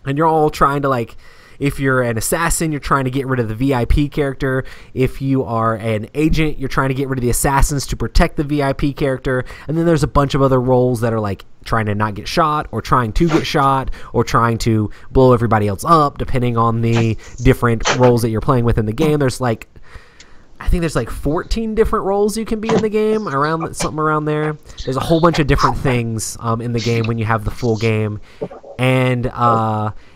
and you're all trying to, like, if you're an assassin, you're trying to get rid of the VIP character. If you are an agent, you're trying to get rid of the assassins to protect the VIP character. And then there's a bunch of other roles that are like trying to not get shot, or trying to get shot, or trying to blow everybody else up, depending on the different roles that you're playing with in the game. There's like, I think there's like 14 different roles you can be in the game, something around there. There's a whole bunch of different things in the game when you have the full game. And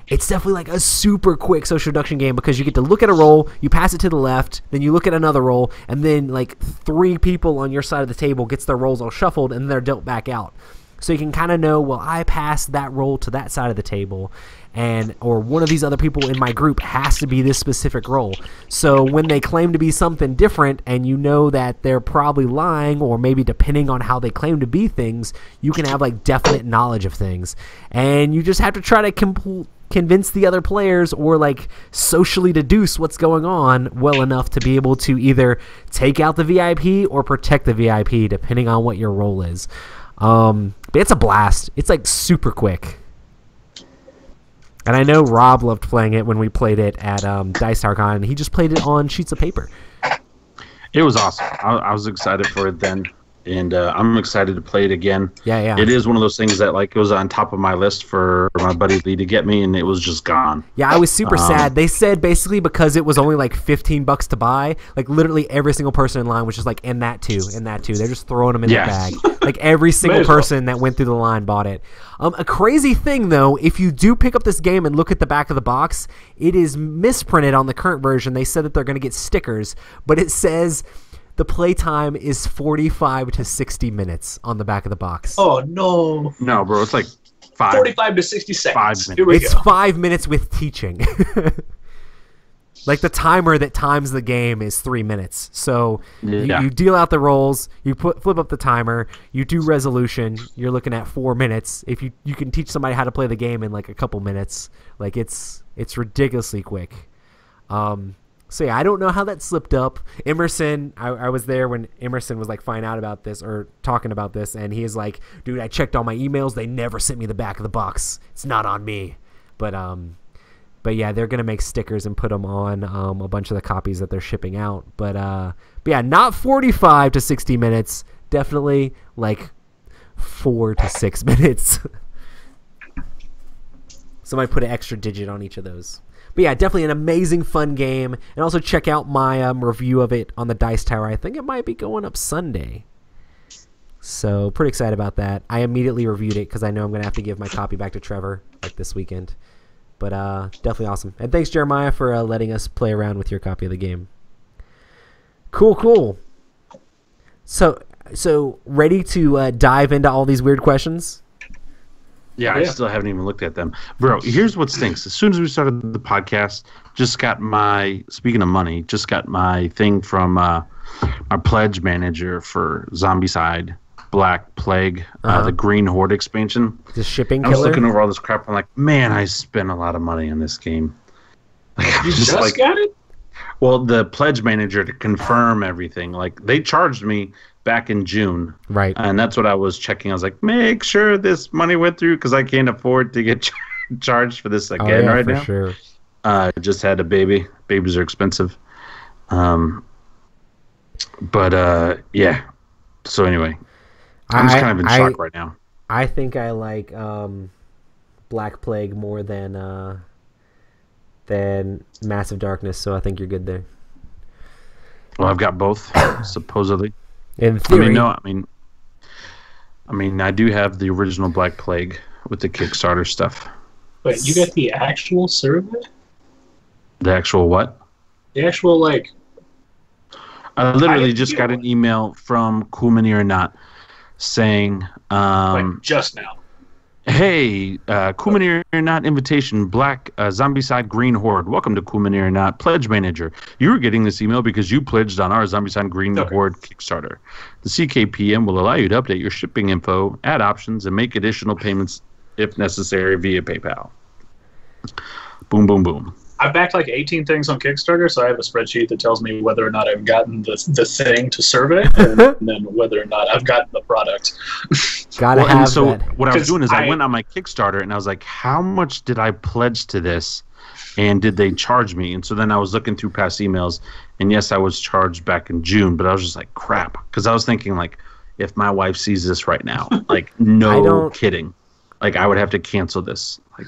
it's definitely like a super quick social deduction game, because you get to look at a roll, you pass it to the left, then you look at another roll, and then like 3 people on your side of the table gets their rolls all shuffled and they're dealt back out. So you can kind of know, well, I passed that roll to that side of the table, or one of these other people in my group has to be this specific roll. So when they claim to be something different, and you know that they're probably lying, or maybe depending on how they claim to be things, you can have like definite knowledge of things, and you just have to try to convince the other players, or like socially deduce what's going on well enough to be able to either take out the VIP or protect the VIP, depending on what your role is. But it's a blast. It's like super quick. And I know Rob loved playing it when we played it at Dice Tower Con. He just played it on sheets of paper. It was awesome. I was excited for it then, and I'm excited to play it again. Yeah. It is one of those things that like it was on top of my list for my buddy Lee to get me, and it was just gone. Yeah, I was super sad. They said basically because it was only like $15 to buy, like literally every single person in line was just like, and that too. They're just throwing them in the bag. Like every single person that went through the line bought it. A crazy thing though, if you do pick up this game and look at the back of the box, it is misprinted on the current version. They said that they're going to get stickers, but it says the playtime is 45 to 60 minutes on the back of the box. Oh, no. No, bro, it's like 45 to 60 seconds. 5 minutes. Here we It's go. 5 minutes with teaching. Like the timer that times the game is 3 minutes. So you deal out the rolls, you flip up the timer, you do resolution, you're looking at 4 minutes. If you can teach somebody how to play the game in like a couple minutes. Like it's ridiculously quick. So yeah, I don't know how that slipped up. Emerson, I was there when Emerson was like finding out about this or talking about this, and he is like, dude, I checked all my emails. They never sent me the back of the box. It's not on me. But yeah, they're gonna make stickers and put them on a bunch of the copies that they're shipping out. But yeah, not 45 to 60 minutes. Definitely like 4 to 6 minutes. Somebody put an extra digit on each of those. But yeah, definitely an amazing, fun game. And also check out my review of it on the Dice Tower. I think it might be going up Sunday. So pretty excited about that. I immediately reviewed it because I know I'm going to have to give my copy back to Trevor like this weekend. But definitely awesome. And thanks, Jeremiah, for letting us play around with your copy of the game. Cool. So ready to dive into all these weird questions? Yeah, I still haven't even looked at them. Bro, here's what stinks. As soon as we started the podcast, speaking of money, just got my thing from our pledge manager for Zombicide, Black Plague, the Green Horde expansion. The shipping I was killer? looking over all this crap. I'm like, man, I spent a lot of money on this game. Like, You just got it? Well, the pledge manager to confirm everything. Like, they charged me back in June. Right. And that's what I was checking. I was like, make sure this money went through because I can't afford to get charged for this again right now. Sure. Just had a baby. Babies are expensive. Yeah. So anyway, I'm just kind of in shock right now. I think I like Black Plague more than Massive Darkness, so I think you're good there. Well, I've got both, supposedly. In theory. I mean, I do have the original Black Plague with the Kickstarter stuff. Wait, you got the actual survey? The actual what? The actual, like... I literally just got an email from Cool Mini or Not saying... like, just now. Hey, Cool Mini or Not invitation, Black Zombicide Green Horde. Welcome to Cool Mini or Not Pledge Manager. You're getting this email because you pledged on our Zombicide Green Horde Kickstarter. The CKPM will allow you to update your shipping info, add options, and make additional payments if necessary via PayPal. Boom, boom, boom. I backed like 18 things on Kickstarter, so I have a spreadsheet that tells me whether or not I've gotten the thing to survey, and then whether or not I've gotten the product. Gotta have that. What I was doing is I went on my Kickstarter and I was like, how much did I pledge to this? And did they charge me? And so then I was looking through past emails, and yes, I was charged back in June, but I was just like, crap. Because I was thinking, like, if my wife sees this right now, like, no kidding. Like, I would have to cancel this. Like,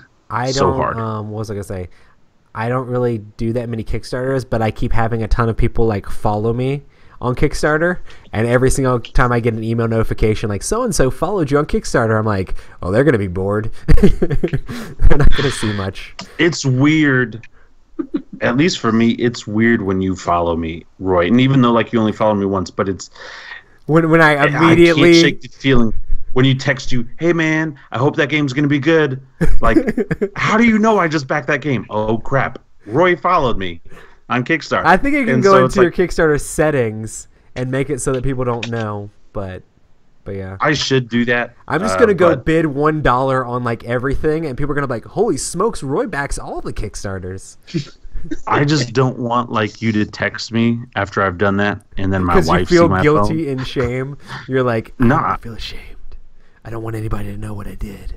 so hard. What was I going to say? I don't really do that many Kickstarters, but I keep having a ton of people like follow me on Kickstarter, and every single time I get an email notification like so-and-so followed you on Kickstarter, I'm like, oh, they're going to be bored. They're not going to see much. It's weird. At least for me, it's weird when you follow me, Roy. And even though like you only follow me once, but it's... When I immediately... I can't shake the feeling... When you text you, hey man, I hope that game's gonna be good. Like, how do you know I just backed that game? Oh crap, Roy followed me on Kickstarter. I think you can go into your Kickstarter settings and make it so that people don't know. But yeah, I should do that. I'm just gonna go bid $1 on like everything, and people are gonna be like, "Holy smokes, Roy backs all the Kickstarters." I just don't want like you to text me after I've done that, and then my wife see my phone. Because you feel guilty and shame. You're like, I feel ashamed. I don't want anybody to know what I did.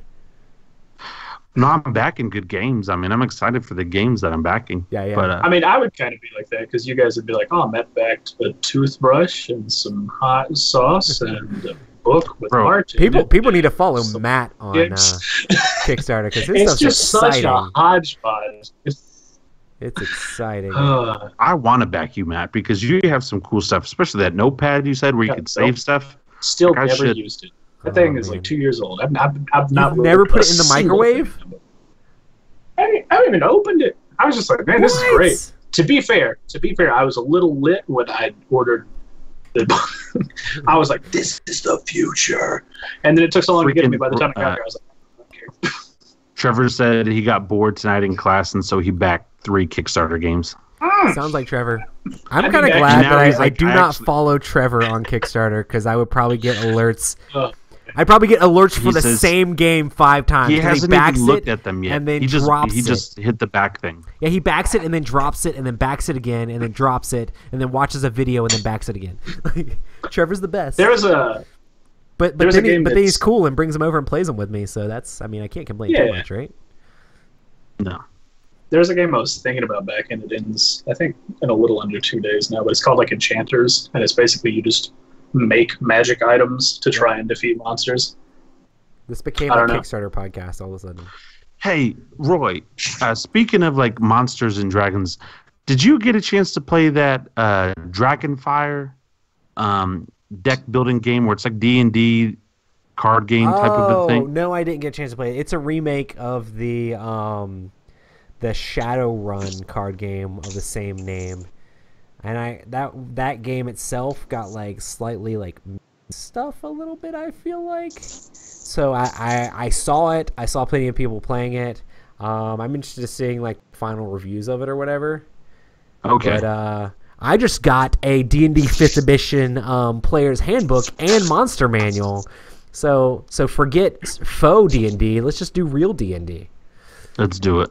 No, I'm backing good games. I mean, I'm excited for the games that I'm backing. Yeah. But, I mean, I would kind of be like that because you guys would be like, oh, Matt backed a toothbrush and some hot sauce and a book with art. People need to follow Matt on Kickstarter because his stuff's just exciting. Such a hodgepodge. It's exciting. I want to back you, Matt, because you have some cool stuff, especially that notepad you said where you could save stuff. Still never used it. That thing is like 2 years old. I've not You've never put it in the microwave? I haven't even opened it. I was just like, man, this is great. To be fair, I was a little lit when I ordered the. I was like, this is the future. And then it took so long to get to me. By the time I got there, I was like, I don't care. Trevor said he got bored tonight in class, and so he backed 3 Kickstarter games. Sounds like Trevor. I'm kind of glad that I do not follow Trevor on Kickstarter because I would probably get alerts I probably get alerts for He the says- same game 5 times. He 'cause hasn't backs even looked it at them yet. and then he drops just hit the back thing. Yeah, he backs it and then drops it and then backs it again and then drops it and then watches a video and then backs it again. Trevor's the best. There was a but there was a then, game but then he's that's- cool and brings him over and plays him with me. So that's, I mean, I can't complain too Yeah. much, right? No. There's a game I was thinking about back in. It ends, I think, in a little under 2 days now, but it's called like Enchanters, and it's basically you just make magic items to try and defeat monsters. This became I a don't know. Kickstarter podcast all of a sudden. Hey, Roy, speaking of like monsters and dragons, did you get a chance to play that Dragonfire deck building game where it's like D&D card game type of a thing? No, I didn't get a chance to play it. It's a remake of the Shadowrun card game of the same name. And that game itself got like slightly like stuff a little bit, I feel like. So I saw it. I saw plenty of people playing it. I'm interested in seeing like final reviews of it or whatever. Okay. But I just got a D&D 5th edition player's handbook and monster manual. So forget faux D&D. Let's just do real D&D. Let's do it.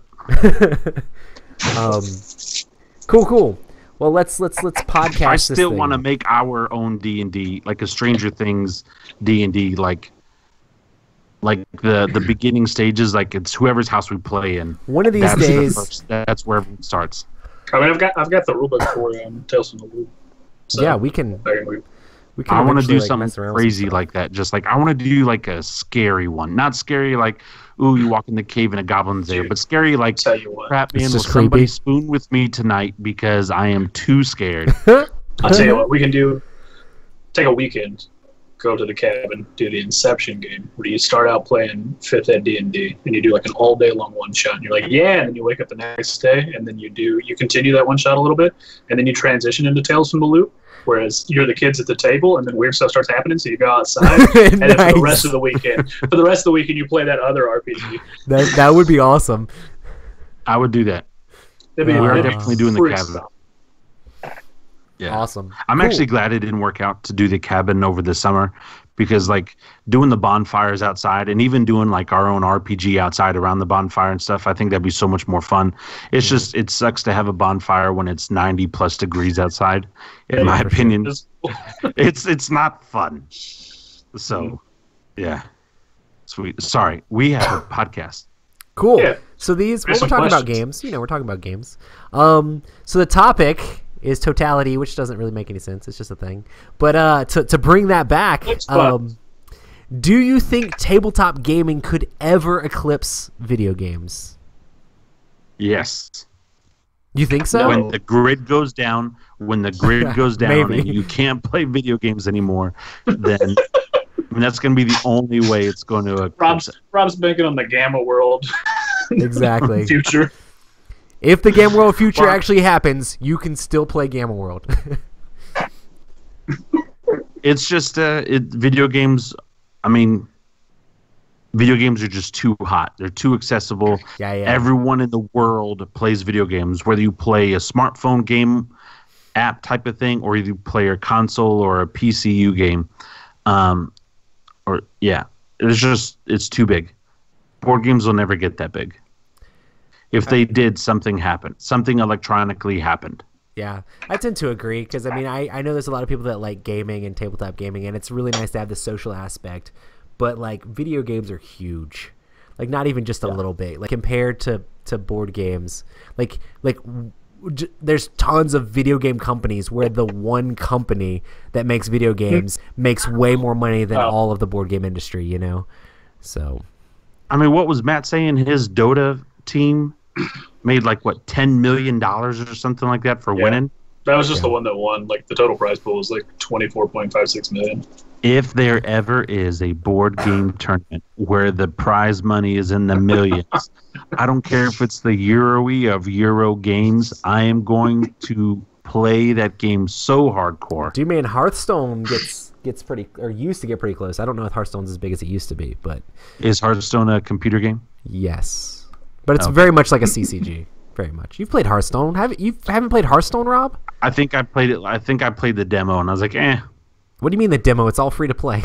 Cool. Well, let's podcast. I this still thing. want to make our own D&D, like a Stranger Things D&D, like the beginning stages, like it's whoever's house we play in. One of these That's days. that's where everyone starts. I mean, I've got the rulebook for Tales from the Loop. So Yeah, we can. We can I want to eventually, do like, something mess around with crazy some stuff. like that. Just like I want to do like a scary one, not scary like, ooh, you walk in the cave and a goblin's there, but scary like, Tell you what, crap, man, It's will just somebody creepy. spoon with me tonight because I am too scared. I'll tell you what, we can do. Take a weekend, go to the cabin, do the Inception game, where you start out playing 5th Ed D&D, and you do like an all day long one shot, and you're like, yeah, and then you wake up the next day, and then you continue that one shot a little bit, and then you transition into Tales from the Loop, whereas you're the kids at the table, and then weird stuff starts happening, so you go outside, and then for the Nice. rest of the weekend, you play that other RPG. That would be awesome. I would do that. That'd be, We are that'd be definitely doing the pretty cabin. solid. Yeah. Awesome. I'm Cool. actually glad it didn't work out to do the cabin over the summer because like doing the bonfires outside and even doing like our own RPG outside around the bonfire and stuff, I think that'd be so much more fun. It's just, it sucks to have a bonfire when it's 90 plus degrees outside. In my for sure. opinion, it's not fun. So yeah. Sweet. Sorry. We have a podcast. Cool. Yeah. So these, There's we're some talking about questions. games. You know, we're talking about games. So the topic is Totality, which doesn't really make any sense. It's just a thing. But to bring that back, It's fun. do you think tabletop gaming could ever eclipse video games? Yes. You think so? No. When the grid goes down, Maybe. and you can't play video games anymore, then I mean, that's going to be the only way it's going to eclipse it. Rob's banking on the Gamma World Exactly. future. If the Gamma World future Well- actually happens, you can still play Gamma World. It's just video games. I mean, video games are just too hot. They're too accessible. Yeah. Everyone in the world plays video games, whether you play a smartphone game app type of thing, or you play a console or a PCU game. It's too big. Board games will never get that big. If they did, something happened. Something electronically happened. Yeah, I tend to agree because, I mean, I know there's a lot of people that like gaming and tabletop gaming, and it's really nice to have the social aspect, but, like, video games are huge. Like, not even just a little bit. Like, compared to board games, there's tons of video game companies where the one company that makes video games makes way more money than all of the board game industry, you know? So... I mean, what was Matt saying? His Dota team made like what, $10 million or something like that for winning. That was just the one that won. Like the total prize pool was like 24.56 million. If there ever is a board game tournament where the prize money is in the millions, I don't care if it's the Euro-y of Euro games, I am going to play that game so hardcore. Dude, man, Hearthstone gets pretty, or used to get pretty close. I don't know if Hearthstone's as big as it used to be, but Is Hearthstone a computer game? yes. But it's Okay. very much like a CCG. Very much. You've played Hearthstone. Haven't played Hearthstone, Rob? I think I played it. I think I played the demo and I was like, eh. What do you mean the demo? It's all free to play.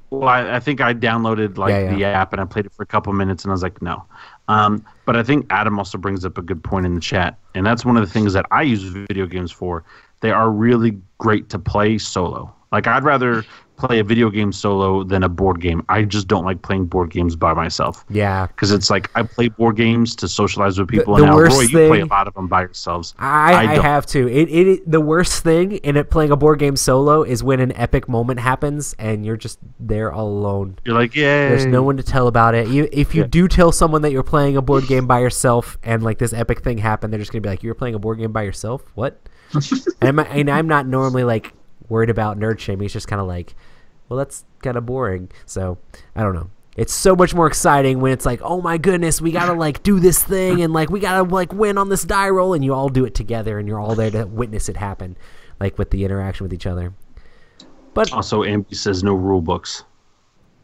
Well, I think I downloaded the app and I played it for a couple minutes and I was like, no. But I think Adam also brings up a good point in the chat, and that's one of the things that I use video games for. They are really great to play solo. Like, I'd rather play a video game solo than a board game. I just don't like playing board games by myself. Yeah. Because it's like, I play board games to socialize with people. The and now, worst Roy, you thing, play a lot of them by yourselves. I have to. The worst thing in it playing a board game solo is when an epic moment happens and you're just there all alone. You're like, yay. There's no one to tell about it. If you do tell someone that you're playing a board game by yourself and like this epic thing happened, they're just going to be like, you're playing a board game by yourself? What? and I'm not normally like worried about nerd shaming. It's just kind of like, well, that's kind of boring. So I don't know. It's so much more exciting when it's like, oh my goodness, we gotta like do this thing and like we gotta like win on this die roll, and you all do it together and you're all there to witness it happen, like with the interaction with each other. But also, Amby says no rule books.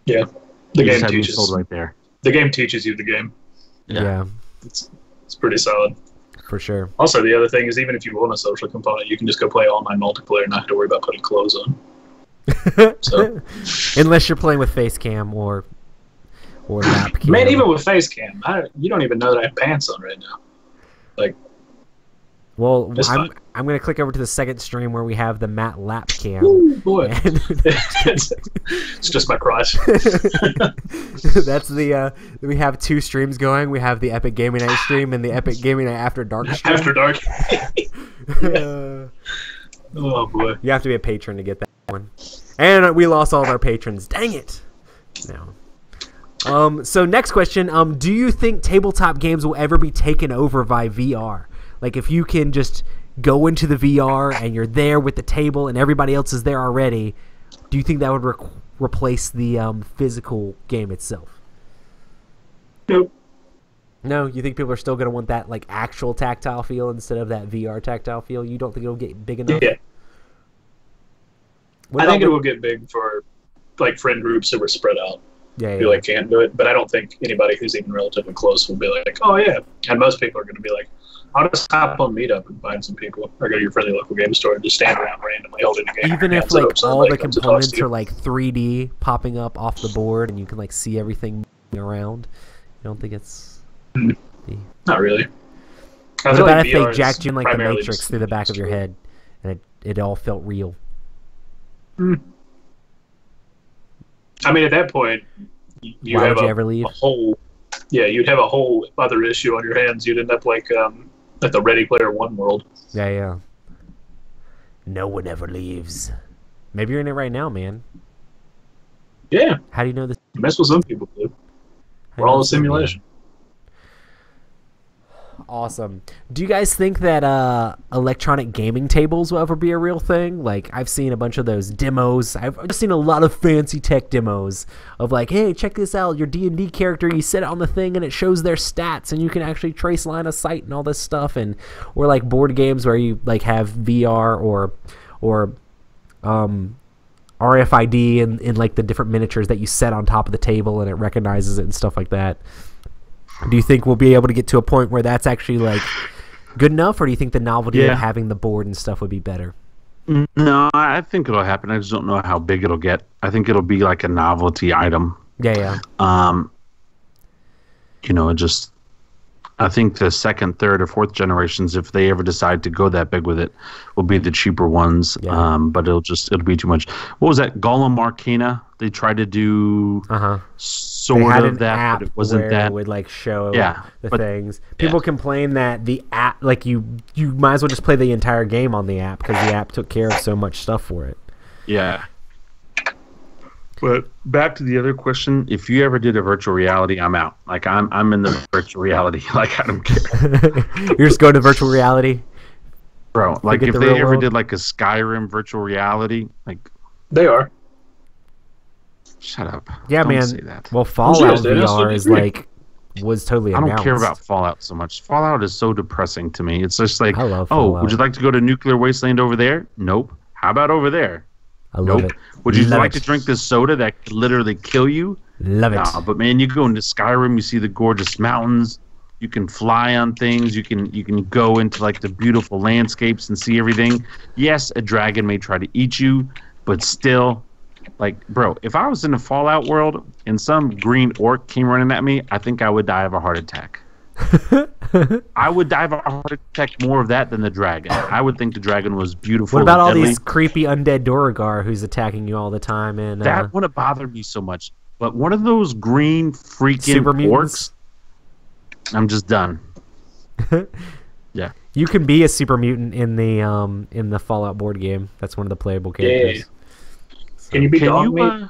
Yeah, the game teaches. Sold right there. The game teaches you the game. Yeah. It's pretty solid. For sure. Also, the other thing is, even if you want a social component, you can just go play online multiplayer and not have to worry about putting clothes on. So, unless you're playing with face cam or lap cam. Man, even with face cam, you don't even know that I have pants on right now. Like, well, I'm going to click over to the second stream where we have the Matt lap cam. Ooh, boy. It's just my crotch. That's we have two streams going. We have the Epic Gaming Night stream and the Epic Gaming Night After Dark stream. After Dark. Oh, boy. You have to be a patron to get that one. And we lost all of our patrons. Dang it. No. So next question. Do you think tabletop games will ever be taken over by VR? Like, if you can just go into the VR and you're there with the table and everybody else is there already, do you think that would replace the physical game itself? Nope. No? You think people are still going to want that like actual tactile feel instead of that VR tactile feel? You don't think it'll get big enough? Yeah. I think it will get big for like friend groups who are spread out. Yeah, who like can't do it. But I don't think anybody who's even relatively close will be like, oh yeah. And most people are going to be like, I'll just hop on Meetup and find some people, or go to your friendly local game store and just stand around randomly holding a game. Even if like all the components are like 3D popping up off the board and you can like see everything around, you don't think it's not really. What about if they jacked you in like the Matrix through the back of your head and it all felt real? I mean, at that point, you have a whole, you'd have a whole other issue on your hands. You'd end up like at the Ready Player One world. Yeah. No one ever leaves. Maybe you're in it right now, man. Yeah. How do you know this? That's what some people do. We're all a simulation. Awesome. Do you guys think that electronic gaming tables will ever be a real thing? Like, I've seen a bunch of those demos. I've just seen a lot of fancy tech demos of like, hey, check this out. Your D&D character, you set it on the thing and it shows their stats and you can actually trace line of sight and all this stuff. And or like board games where you like have VR or RFID in like the different miniatures that you set on top of the table and it recognizes it and stuff like that. Do you think we'll be able to get to a point where that's actually like good enough, or do you think the novelty of having the board and stuff would be better? No, I think it'll happen. I just don't know how big it'll get. I think it'll be like a novelty item. Yeah. I think the second, third, or fourth generations, if they ever decide to go that big with it, will be the cheaper ones. Yeah. But it'll be too much. What was that? Golem Arcana? They tried to do sort of that, but it wasn't that. It would like show the but, things. People complain that the app, like you might as well just play the entire game on the app because the app took care of so much stuff for it. Yeah. But back to the other question, if you ever did a virtual reality, I'm out. Like I'm in the virtual reality. Like I don't care. You're just going to virtual reality? Bro, like if they ever did like a Skyrim virtual reality, like they are. Shut up. Yeah, don't man. Say that. Well, Fallout VR is like was totally announced. I don't care about Fallout so much. Fallout is so depressing to me. It's just like, I love Fallout. Would you like to go to Nuclear Wasteland over there? Nope. How about over there? I love it. Would you like to drink this soda that could literally kill you? Love it. No, but man, you go into Skyrim, you see the gorgeous mountains. You can fly on things. You can go into like the beautiful landscapes and see everything. Yes, a dragon may try to eat you, but still, Like, bro, if I was in a Fallout world and some green orc came running at me, I think I would die of a heart attack. I would die of a heart attack more of that than the dragon. I would think the dragon was beautiful. What about all deadly. these creepy undead Duragar who's attacking you all the time? And That wouldn't bother me so much. But one of those green freaking super mutants? orcs, I'm just done. Yeah. You can be a super mutant in the Fallout board game. That's one of the playable characters. Yeah. Can you be Dogmeat?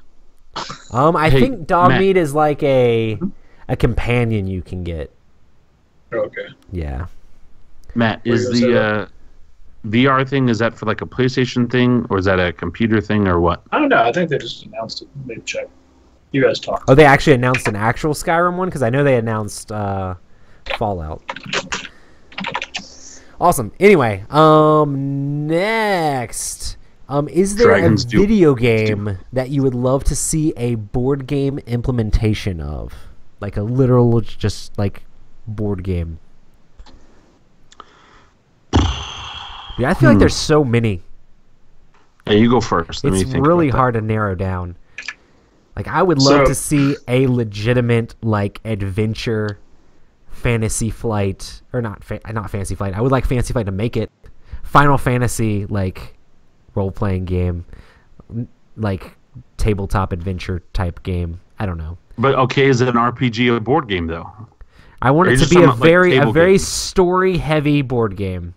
I Hey, think Dogmeat is like a companion you can get. Okay. Yeah. Matt, is the VR thing, is that for like a PlayStation thing, or is that a computer thing, or what? I don't know. I think they just announced it. Maybe check. You guys talk. Oh, they actually announced an actual Skyrim one? Because I know they announced Fallout. Awesome. Anyway, next. Is there Dragons a video game that you would love to see a board game implementation of? Like a literal, just like board game. Yeah, I feel like there's so many. Yeah, you go first. Let me It's think really about hard to narrow down. Like, I would love So- to see a legitimate, like, adventure Fantasy Flight, or not Fantasy Flight. I would like Fantasy Flight to make it. Final Fantasy, like, role-playing game, like, tabletop adventure type game. I don't know. But okay, is it an RPG or a board game though? I want Are it you to just be talking a about, like, very table story-heavy board game.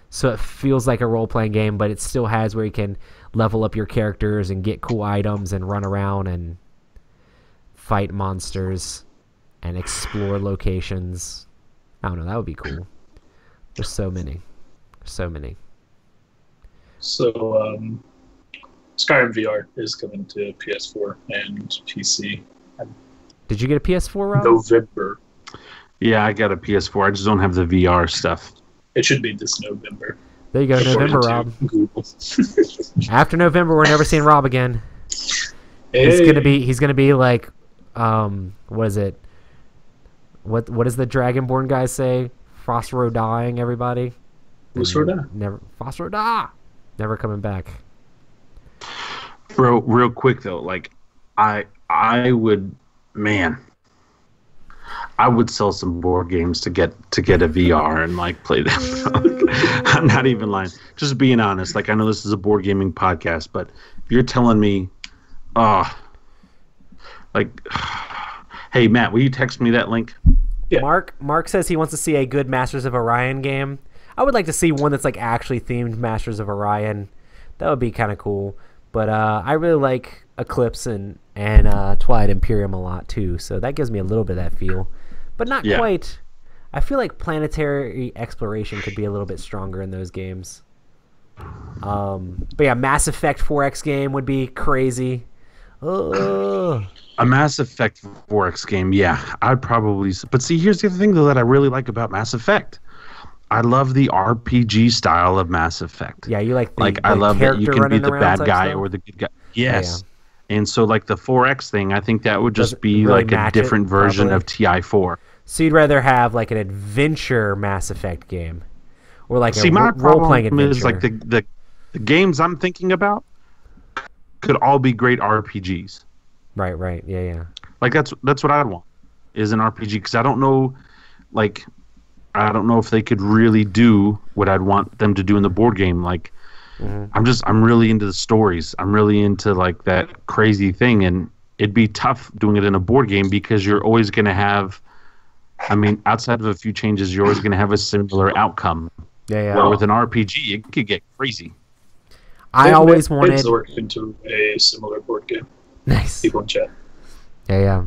So it feels like a role-playing game, but it still has where you can level up your characters and get cool items and run around and fight monsters and explore locations. I don't know. That would be cool. There's so many. So many. So, Skyrim VR is coming to PS4 and PC Did you get a PS4, Rob? November. Yeah, I got a PS4. I just don't have the VR stuff. It should be this November. There you go, November, according Rob. to Google. After November, we're never seeing Rob again. Hey. He's gonna be like, what is it? What does the Dragonborn guy say? Phosphoro dying, everybody. Phosphoro? Never Phosphoro die. Never coming back. Bro, real quick though, like I would, man, I would sell some board games to get a VR and like play them. I'm not even lying. Just being honest. Like, I know this is a board gaming podcast, but if you're telling me, like, hey Matt, will you text me that link? Yeah. Mark says he wants to see a good Masters of Orion game. I would like to see one that's like actually themed Masters of Orion. That would be kind of cool. But I really like Eclipse and Twilight Imperium a lot too, so that gives me a little bit of that feel, but not quite. I feel like planetary exploration could be a little bit stronger in those games. But yeah, Mass Effect 4X game would be crazy. A Mass Effect 4X game, yeah, I'd probably. But see, here's the other thing though that I really like about Mass Effect. I love the RPG style of Mass Effect. Yeah, you like the I love that you can be the bad guy stuff? or the good guy. Yes. Yeah. And so like the 4X thing, I think that would just be really like a different version of TI4. So you'd rather have like an adventure Mass Effect game, or like my role-playing problem adventure. is like the games I'm thinking about could all be great RPGs. Right. Yeah. Like that's what I'd want is an RPG, because I don't know if they could really do what I'd want them to do in the board game. Like, I'm really into the stories. I'm really into like that crazy thing, and it'd be tough doing it in a board game because you're always going to have, I mean, outside of a few changes, you're always going to have a similar outcome. Yeah. Well, with an RPG, it could get crazy. I always wanted Zork into a similar board game. nice. People in chat. Yeah.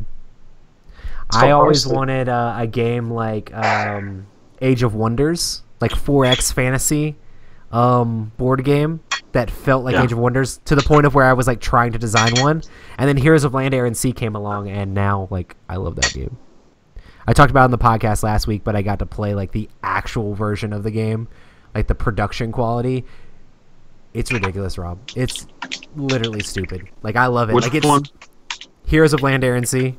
It's I called always Hearthstone. wanted a game like Age of Wonders, like 4X fantasy board game that felt like Age of Wonders, to the point of where I was like trying to design one. And then Heroes of Land, Air, and Sea came along, and now like I love that game. I talked about it on the podcast last week, but I got to play like the actual version of the game, like the production quality. It's ridiculous, Rob. It's literally stupid. Like, I love it. Which like, it's one? Heroes of Land, Air, and Sea.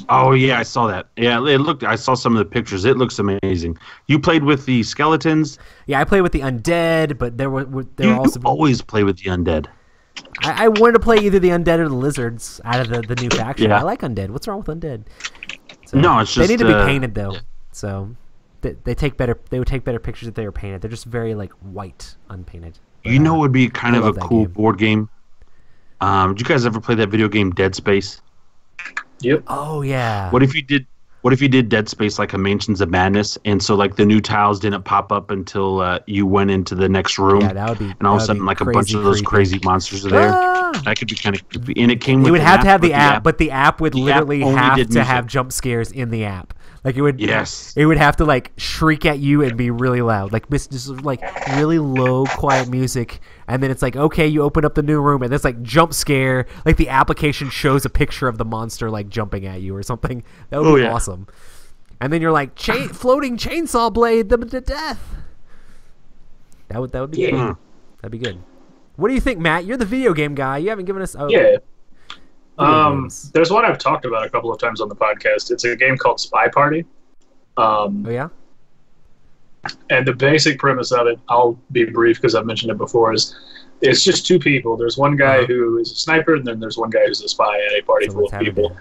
Oh yeah, I saw that. Yeah, it looked. I saw some of the pictures. It looks amazing. You played with the skeletons. Yeah, I played with the undead, but there were You also always play with the undead. I wanted to play either the undead or the lizards out of the new faction. Yeah. I like undead. What's wrong with undead? So, No, it's just they need to be painted though. So they take better. They would take better pictures if they were painted. They're just very like white, unpainted. But, you know, it would be kind I of a love that cool game. board game. Did you guys ever play that video game Dead Space? Yep. Oh yeah. What if you did Dead Space like a Mansions of Madness, and so like the new tiles didn't pop up until you went into the next room, Yeah, that would be. and all of a sudden like a bunch of those crazy monsters are there. Ah! That could be kind of creepy. And it came with You would an have to have but the app, but the app would the app literally only have did to have music. jump scares in the app. Like it would. Yes. It would have to like shriek at you and be really loud, like just like really low, quiet music. And then it's like, okay, you open up the new room, and it's like jump scare. Like the application shows a picture of the monster like jumping at you or something. That would be awesome. And then you're like, floating chainsaw blade them to death. That would be good. That'd be good. What do you think, Matt? You're the video game guy. You haven't given us. Oh, Yeah. video games. There's one I've talked about a couple of times on the podcast. It's a game called Spy Party. Oh yeah. And the basic premise of it, I'll be brief because I've mentioned it before, is it's just two people. There's one guy who is a sniper, and then there's one guy who's a spy at a party full of people.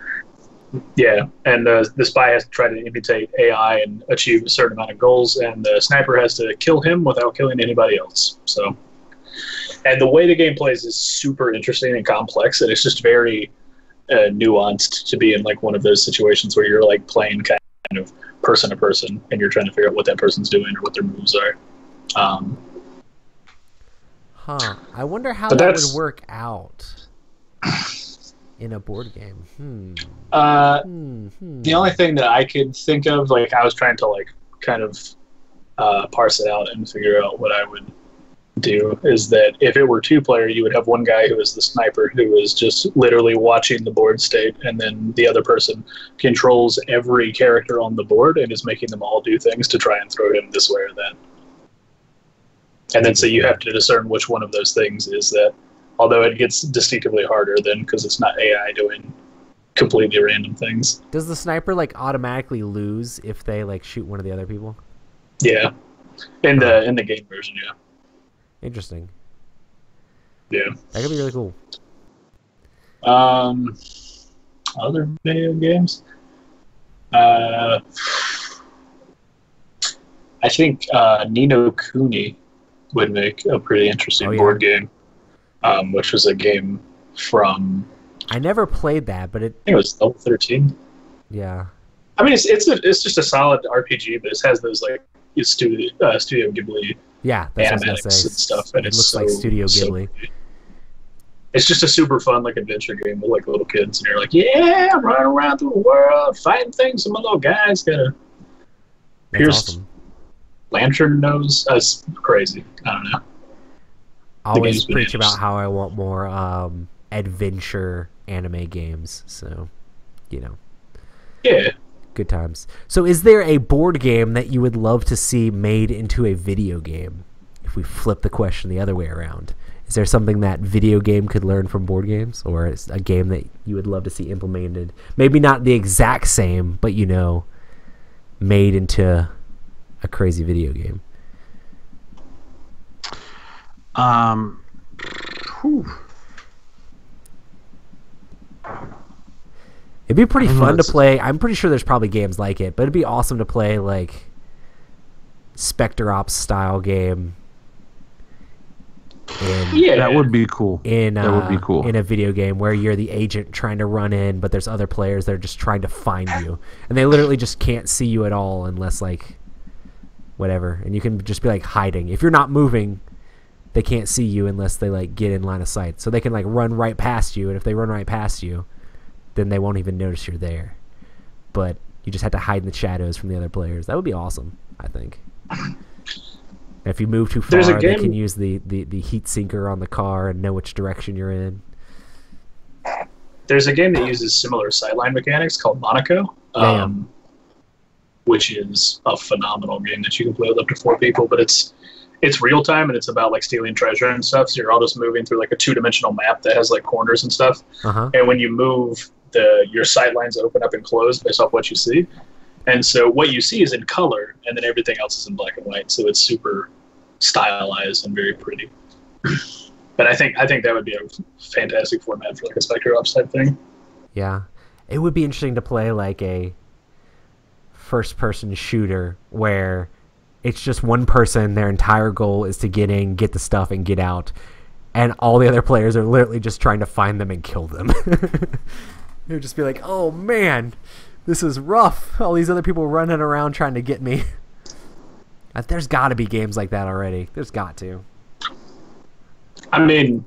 Yeah, and the spy has to try to imitate AI and achieve a certain amount of goals, and the sniper has to kill him without killing anybody else. So, and the way the game plays is super interesting and complex, and it's just very nuanced to be in like one of those situations where you're like playing kind of person to person, and you're trying to figure out what that person's doing or what their moves are. I wonder how But that that's- would work out in a board game. The only thing that I could think of, like I was trying to like kind of parse it out and figure out what I would do, is that if it were two-player, you would have one guy who is the sniper who is just literally watching the board state, and then the other person controls every character on the board and is making them all do things to try and throw him this way or that. And then so you have to discern which one of those things is that, although it gets distinctively harder then because it's not AI doing completely random things. Does the sniper like automatically lose if they like shoot one of the other people? Yeah. In the game version, yeah. Interesting. Yeah. That could be really cool. Other video games? I think Ni no Kuni would make a pretty interesting board game, which was a game from... I never played that, but I think it was level 13. Yeah. I mean, it's just a solid RPG, but it has those like Studio Ghibli Yeah, that's what I was gonna animatics say. and stuff, and It it's looks like Studio Ghibli. It's just a super fun like adventure game with like little kids, and you're like, yeah, I'm running around through the world fighting things. And my little guy's got a pierced awesome. lantern nose. That's crazy. I don't know. I always game's preach bananas. about how I want more adventure anime games. So, you know, Yeah. good times. So, is there a board game that you would love to see made into a video game? If we flip the question the other way around, is there something that video game could learn from board games, or is a game that you would love to see implemented? Maybe not the exact same, but you know, made into a crazy video game. It'd be pretty fun to play. I'm pretty sure there's probably games like it, but it'd be awesome to play like Spectre Ops style game. Yeah. That would be cool. That would be cool. In a video game where you're the agent trying to run in, but there's other players that are just trying to find you, and they literally just can't see you at all unless like whatever, and you can just be like hiding. If you're not moving, they can't see you unless they like get in line of sight. So they can like run right past you, and if they run right past you, then they won't even notice you're there. But you just have to hide in the shadows from the other players. That would be awesome, I think. And if you move too far, they can use the heat sinker on the car and know which direction you're in. There's a game that uses similar sideline mechanics called Monaco, which is a phenomenal game that you can play with up to 4 people. But it's real time, and it's about like stealing treasure and stuff. So you're all just moving through like a 2-dimensional map that has like corners and stuff. And when you move, your sight lines open up and close based off what you see. And so what you see is in color, and then everything else is in black and white. So it's super stylized and very pretty. But I think that would be a fantastic format for like a Spectre Ops type thing. Yeah, it would be interesting to play like a first-person shooter where it's just one person. Their entire goal is to get in, get the stuff, and get out, and all the other players are literally just trying to find them and kill them. It would just be like, oh man, this is rough. All these other people running around trying to get me. There's got to be games like that already. There's got to. I mean,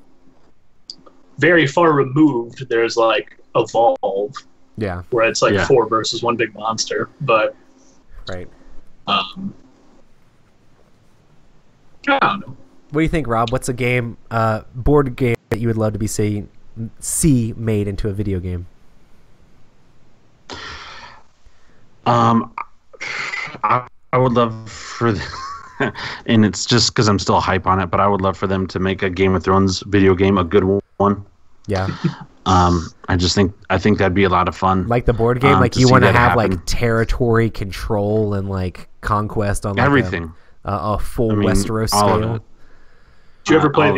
very far removed, there's like Evolve. Yeah. Where it's like 4 versus 1 big monster. But right. I don't know. What do you think, Rob? What's a game, board game that you would love to see made into a video game? I would love for, and it's just because I'm still hype on it, but I would love for them to make a Game of Thrones video game, a good one. Yeah. I think that'd be a lot of fun. Like the board game, like you want to have like territory control and like conquest on like everything, a full Westeros scale. Did you ever play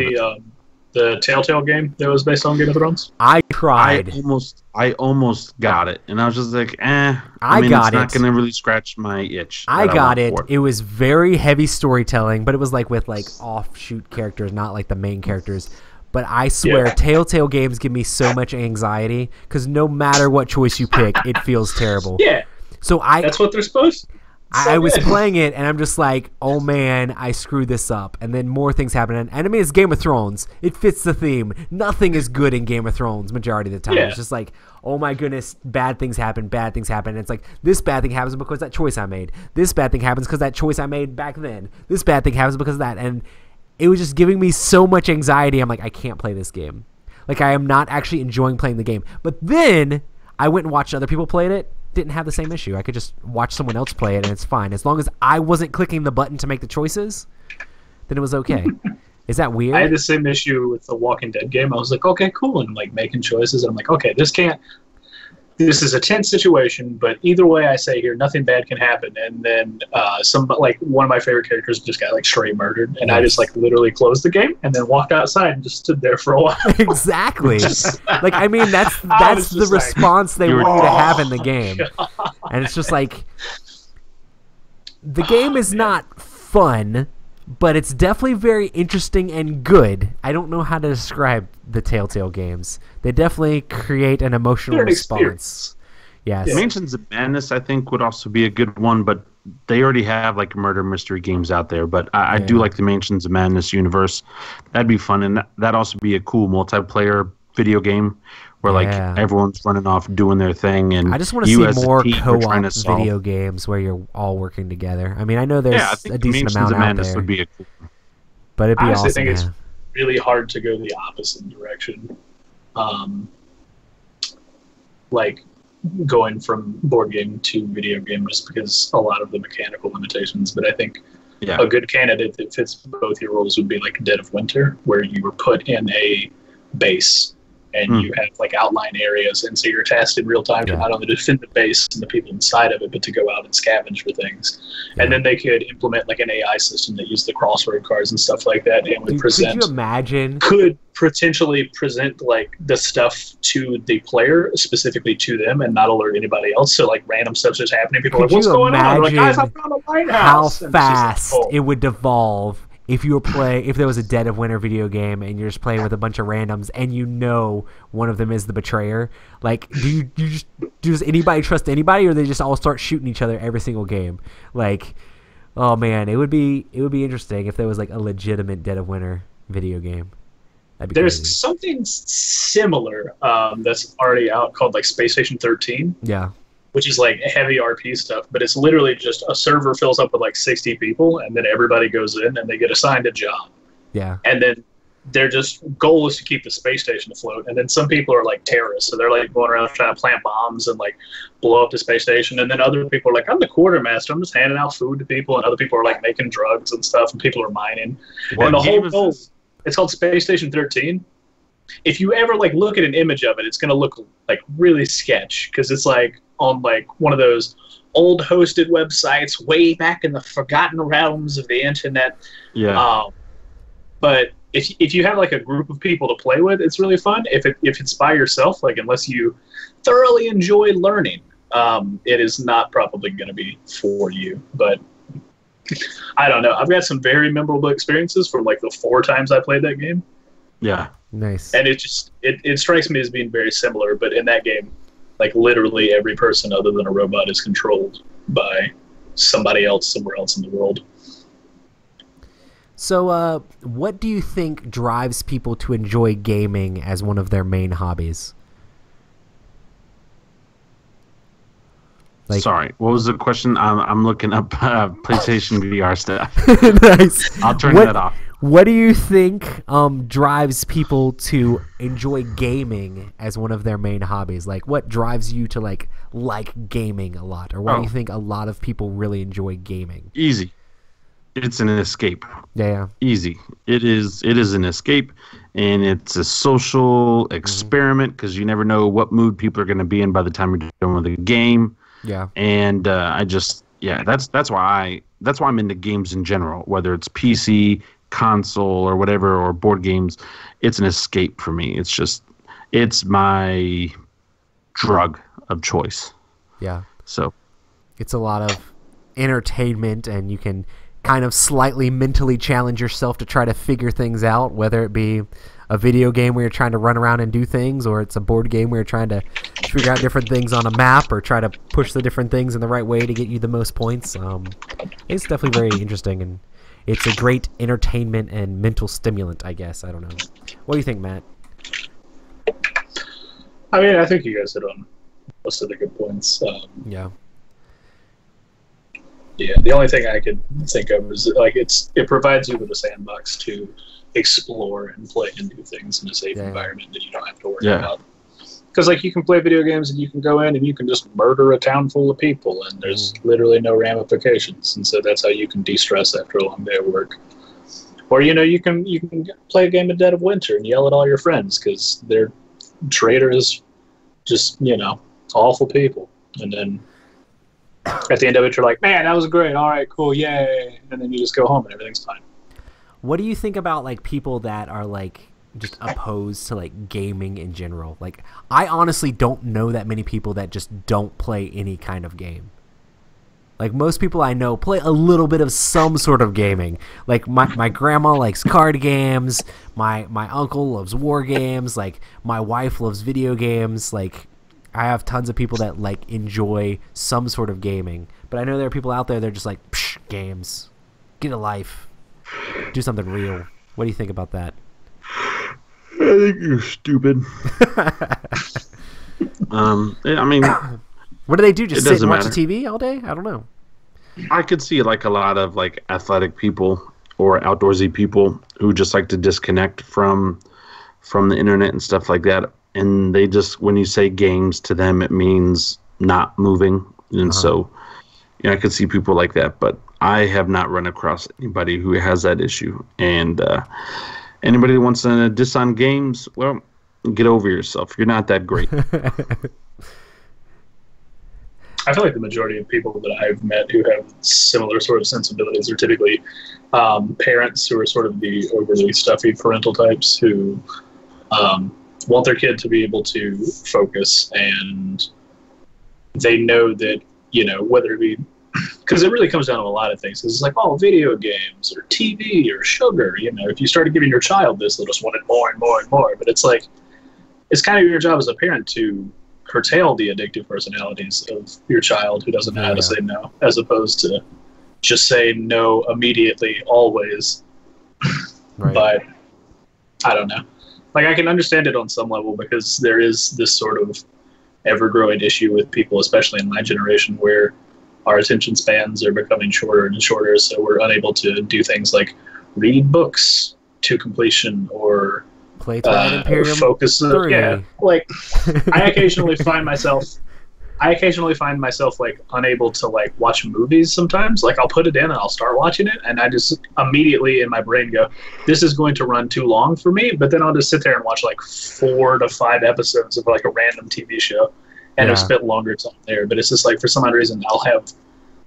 the Telltale game that was based on Game of Thrones? I tried. I almost got it, and I was just like, eh. It's not going to really scratch my itch. I got it. It was very heavy storytelling, but it was like with like offshoot characters, not like the main characters. But I swear, Telltale games give me so much anxiety because no matter what choice you pick, it feels terrible. Yeah. So that's what they're supposed to. I was playing it, and I'm just like, oh man, I screwed this up. And then more things happen. And I mean, it's Game of Thrones. It fits the theme. Nothing is good in Game of Thrones majority of the time. Yeah. It's just like, oh my goodness, bad things happen. And it's like, this bad thing happens because that choice I made. This bad thing happens because that choice I made back then. This bad thing happens because of that. And it was just giving me so much anxiety. I'm like, I can't play this game. Like, I am not actually enjoying playing the game. But then I went and watched other people play it. Didn't have the same issue. I could just watch someone else play it and it's fine. As long as I wasn't clicking the button to make the choices, then it was okay. Is that weird? I had the same issue with the Walking Dead game. I was like, okay, cool. And I'm like making choices. And I'm like, okay, this is a tense situation, but either way I say here, nothing bad can happen. And then one of my favorite characters just got like straight murdered. And I just like literally closed the game and then walked outside and just stood there for a while. Exactly. Like, I mean, that's the response they want you to have in the game. God. And it's just like, the game is not fun, but it's definitely very interesting and good. I don't know how to describe the Telltale games. They definitely create an emotional response. Yes. Yeah. Mansions of Madness, I think, would also be a good one, but they already have like murder mystery games out there. But I do like the Mansions of Madness universe. That'd be fun, and that'd also be a cool multiplayer video game where like everyone's running off doing their thing, and I just want to see more co-op video games where you're all working together. I mean, I know there's a decent amount out there. Would be a cool one. But it'd be awesome. I think it's really hard to go the opposite direction. Like going from board game to video game just because a lot of the mechanical limitations. But I think a good candidate that fits both your roles would be like Dead of Winter, where you were put in a base and you have like outline areas, and so you're tasked in real time to not only defend the base and the people inside of it, but to go out and scavenge for things. And then they could implement like an AI system that used the crossword cards and stuff like that, and would present. Could you imagine? Could potentially present like the stuff to the player specifically to them, and not alert anybody else. So like random stuff's just happening. People are like, "What's going on?" They're like, "Guys, I found a lighthouse." How fast it would devolve. If there was a Dead of Winter video game and you're just playing with a bunch of randoms and you know one of them is the betrayer, like does anybody trust anybody, or they just all start shooting each other every single game? Like, oh man, it would be interesting if there was like a legitimate Dead of Winter video game. There's crazy. Something similar that's already out called like Space Station 13. Yeah. Which is like heavy RP stuff, but it's literally just a server fills up with like 60 people, and then everybody goes in and they get assigned a job. Yeah. And then their just goal is to keep the space station afloat. And then some people are like terrorists, so they're like going around trying to plant bombs and like blow up the space station. And then other people are like, I'm the quartermaster, I'm just handing out food to people, and other people are like making drugs and stuff, and people are mining. And the whole goal, it's called Space Station 13. If you ever like look at an image of it, it's gonna look like really sketch, because it's like on like one of those old hosted websites way back in the forgotten realms of the internet. Yeah. But if you have like a group of people to play with, it's really fun. If it's by yourself, like unless you thoroughly enjoy learning, it is not probably going to be for you. But I don't know. I've got some very memorable experiences from like the 4 times I played that game. Yeah. Nice. And it strikes me as being very similar, but in that game, like literally every person other than a robot is controlled by somebody else somewhere else in the world. So, what do you think drives people to enjoy gaming as one of their main hobbies? Like, Sorry, what was the question? I'm looking up PlayStation VR stuff. Nice. I'll turn that off. What do you think drives people to enjoy gaming as one of their main hobbies? Like, what drives you to like gaming a lot, or why do you think a lot of people really enjoy gaming? Easy. It's an escape. Yeah. Easy. It is an escape, and it's a social experiment because you never know what mood people are going to be in by the time you're done with the game. Yeah. And that's why I'm into games in general, whether it's PC, console, or whatever, or board games. It's an escape for me. It's my drug of choice. Yeah. So it's a lot of entertainment, and you can kind of slightly mentally challenge yourself to try to figure things out, whether it be a video game where you're trying to run around and do things, or it's a board game where you're trying to figure out different things on a map or try to push the different things in the right way to get you the most points. It's definitely very interesting, and it's a great entertainment and mental stimulant, I guess. I don't know. What do you think, Matt? I mean, I think you guys hit on most of the good points. Yeah. Yeah, the only thing I could think of is like it provides you with a sandbox to explore and play and do things in a safe environment that you don't have to worry about. Because like you can play video games and you can go in and you can just murder a town full of people and there's literally no ramifications, and so that's how you can de-stress after a long day of work. Or you can play a game of Dead of Winter and yell at all your friends because they're traitors, just awful people, and then at the end of it, you're like, man, that was great. All right, cool, yay. And then you just go home and everything's fine. What do you think about like people that are like just opposed to like gaming in general? Like, I honestly don't know that many people that just don't play any kind of game. Like, most people I know play a little bit of some sort of gaming. Like, my grandma likes card games. My uncle loves war games. Like, my wife loves video games. Like, I have tons of people that like enjoy some sort of gaming, but I know there are people out there that are just like, psh, games, get a life, do something real. What do you think about that? I think you're stupid. I mean, what do they do? Just sit and watch matter. the TV all day? I don't know. I could see like a lot of like athletic people or outdoorsy people who just like to disconnect from the internet and stuff like that. And they just, when you say games to them, it means not moving. And so, I could see people like that, but I have not run across anybody who has that issue. And anybody who wants to diss on games, well, get over yourself. You're not that great. I feel like the majority of people that I've met who have similar sort of sensibilities are typically parents who are sort of the overly stuffy parental types who want their kid to be able to focus, and they know that, whether it be, because it really comes down to a lot of things. It's like, video games or TV or sugar, if you started giving your child this, they'll just want it more and more and more. But it's like, it's kind of your job as a parent to curtail the addictive personalities of your child who doesn't know how to say no, as opposed to just say no immediately, always. Right. But I don't know. Like, I can understand it on some level because there is this sort of ever-growing issue with people, especially in my generation, where our attention spans are becoming shorter and shorter, so we're unable to do things like read books to completion or play Twilight Imperium focus. Yeah, like I occasionally find myself like unable to like watch movies sometimes. Like I'll put it in and I'll start watching it and I just immediately in my brain go, this is going to run too long for me, but then I'll just sit there and watch like 4 to 5 episodes of like a random TV show and I've spent longer time there. But it's just like for some odd reason I'll have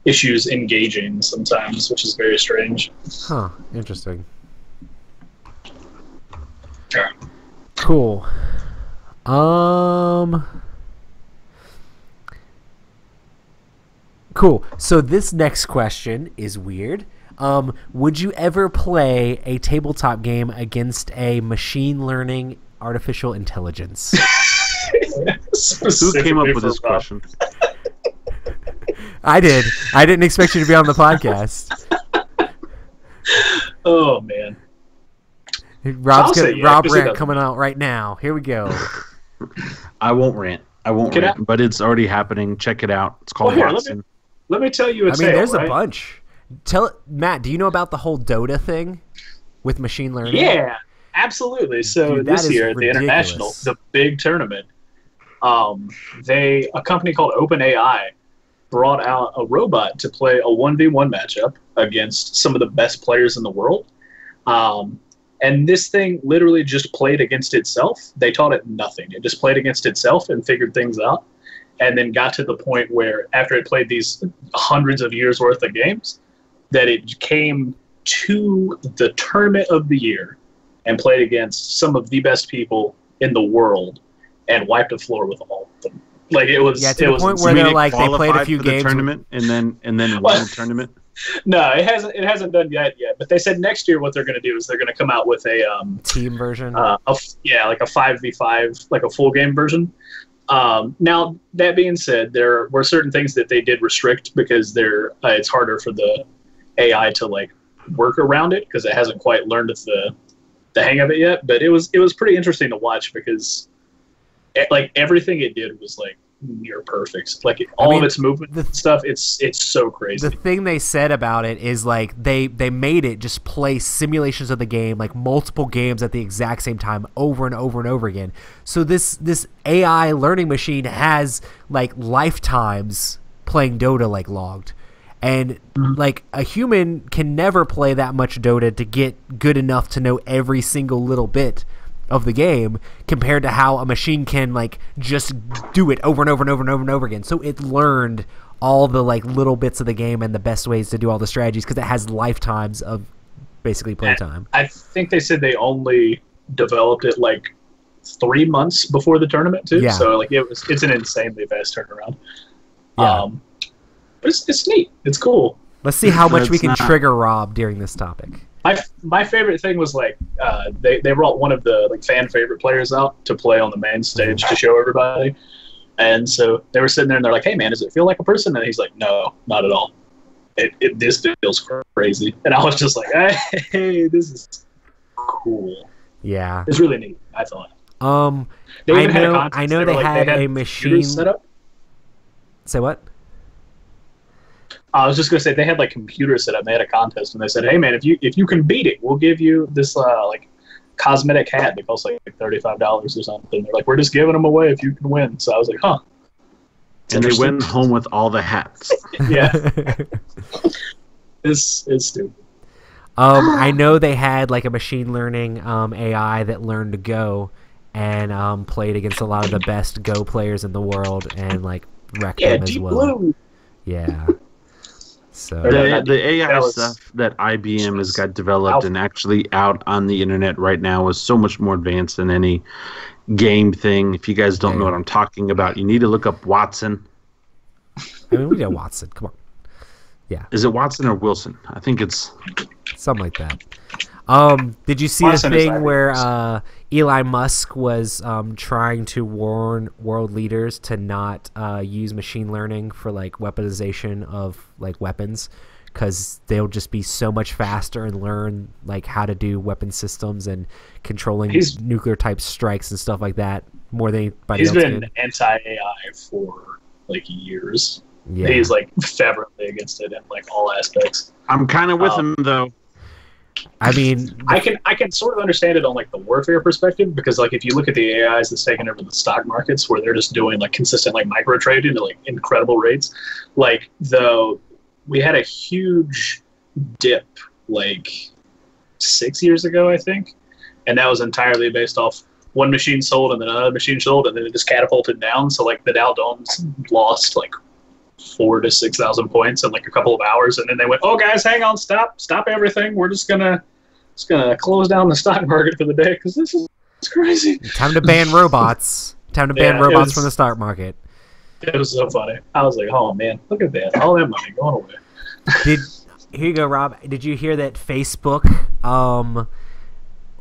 issues engaging sometimes, which is very strange. Huh, interesting. Cool. Cool. So this next question is weird. Would you ever play a tabletop game against a machine learning artificial intelligence? Who came up with this question? I did. I didn't expect you to be on the podcast. Oh man. Rob rant coming out right now. Here we go. I won't rant. But it's already happening. Check it out. It's called Watson. Let me tell you a tale, there's right? a bunch. Matt, do you know about the whole Dota thing with machine learning? Yeah, absolutely. So Dude, this year at ridiculous. the International, the big tournament, a company called OpenAI brought out a robot to play a 1v1 matchup against some of the best players in the world. And this thing literally just played against itself. They taught it nothing. It just played against itself and figured things out. And then got to the point where after it played these hundreds of years worth of games, that it came to the tournament of the year and played against some of the best people in the world and wiped the floor with all of them. Like it was, to the point where they're like they played a few games tournament and then won the tournament. No, it hasn't done yet. But they said next year what they're going to do is they're going to come out with a team version. Like a 5v5, like a full game version. Now that being said, there were certain things that they did restrict because it's harder for the AI to like work around it because it hasn't quite learned the hang of it yet. But it was pretty interesting to watch because like everything it did was like near perfect. Like all of its movement and stuff, it's so crazy. The thing they said about it is like they made it just play simulations of the game, like multiple games at the exact same time over and over and over again. So this AI learning machine has like lifetimes playing Dota like logged. And like a human can never play that much Dota to get good enough to know every single little bit of the game compared to how a machine can like just do it over and over and over and over and over again. So it learned all the like little bits of the game and the best ways to do all the strategies because it has lifetimes of basically playtime. I think they said they only developed it like 3 months before the tournament too. Yeah. So like it's an insanely fast turnaround. Yeah. But it's neat. It's cool. Let's see how much we can trigger Rob during this topic. My favorite thing was like they brought one of the like fan favorite players out to play on the main stage to show everybody, and so they were sitting there and they're like, "Hey man, does it feel like a person?" And he's like, "No, not at all. This feels crazy." And I was just like, "Hey, this is cool." Yeah, it's really neat. I thought. I know they had a machine set up. Say what? I was just gonna say they had like computers set up. They had a contest, and they said, "Hey man, if you can beat it, we'll give you this like cosmetic hat that costs like $35 or something." They're like, "We're just giving them away if you can win." So I was like, "Huh." And they went home with all the hats. Yeah, it's stupid. I know they had like a machine learning AI that learned to Go and played against a lot of the best Go players in the world and like wrecked them as Deep well. Blue. Yeah. So the AI stuff that IBM has got developed and actually out on the internet right now is so much more advanced than any game thing. If you guys don't know what I'm talking about, you need to look up Watson. I mean, we know Watson. Come on. Yeah. Is it Watson or Wilson? I think it's something like that. Did you see Watson the thing where Elon Musk was trying to warn world leaders to not use machine learning for like weaponization of like weapons because they'll just be so much faster and learn like how to do weapon systems and controlling nuclear type strikes and stuff like that more than anybody else. He's been anti-AI for like years. Yeah. He's like fervently against it in like all aspects. I'm kind of with him though. I mean, I can sort of understand it on like the warfare perspective because like if you look at the AIs that's taken over the stock markets where they're just doing like consistent like micro trading at like incredible rates, like we had a huge dip like 6 years ago I think, and that was entirely based off one machine sold and then another machine sold and then it just catapulted down. So like the Dow Jones lost like 4,000 to 6,000 points in like a couple of hours, and then they went, "Oh guys, hang on, stop everything. We're just gonna close down the stock market for the day because this is It's crazy. Time to ban robots. Time to ban robots from the stock market. It was so funny. I was like, oh man, look at that. All that money going away. Here you go, Rob. Did you hear that Facebook